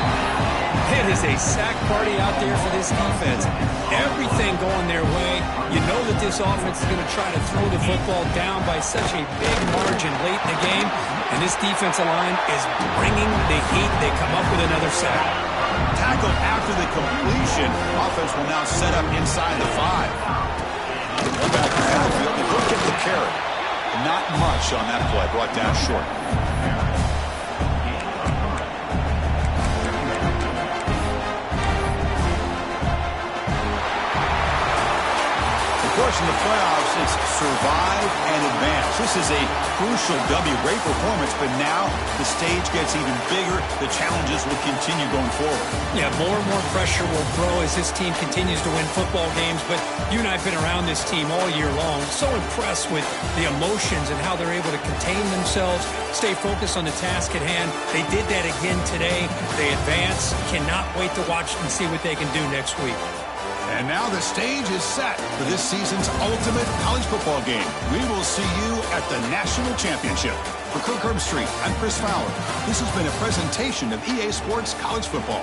It is a sack party out there for this defense. Everything going their way. You know that this offense is going to try to throw the football down by such a big margin late in the game. And this defensive line is bringing the heat. They come up with another sack. Tackled after the completion. Offense will now set up inside the 5. Back to the field. They will get the carry. Not much on that play. Brought down short. Of course, in the playoffs, it's survive and advance. This is a crucial W. Great performance, but now the stage gets even bigger. The challenges will continue going forward. Yeah, more and more pressure will grow as this team continues to win football games. But you and I have been around this team all year long. So impressed with the emotions and how they're able to contain themselves, stay focused on the task at hand. They did that again today. They advance. Cannot wait to watch and see what they can do next week. And now the stage is set for this season's ultimate college football game. We will see you at the National Championship. For Kirk Herbstreit, I'm Chris Fowler. This has been a presentation of EA Sports College Football.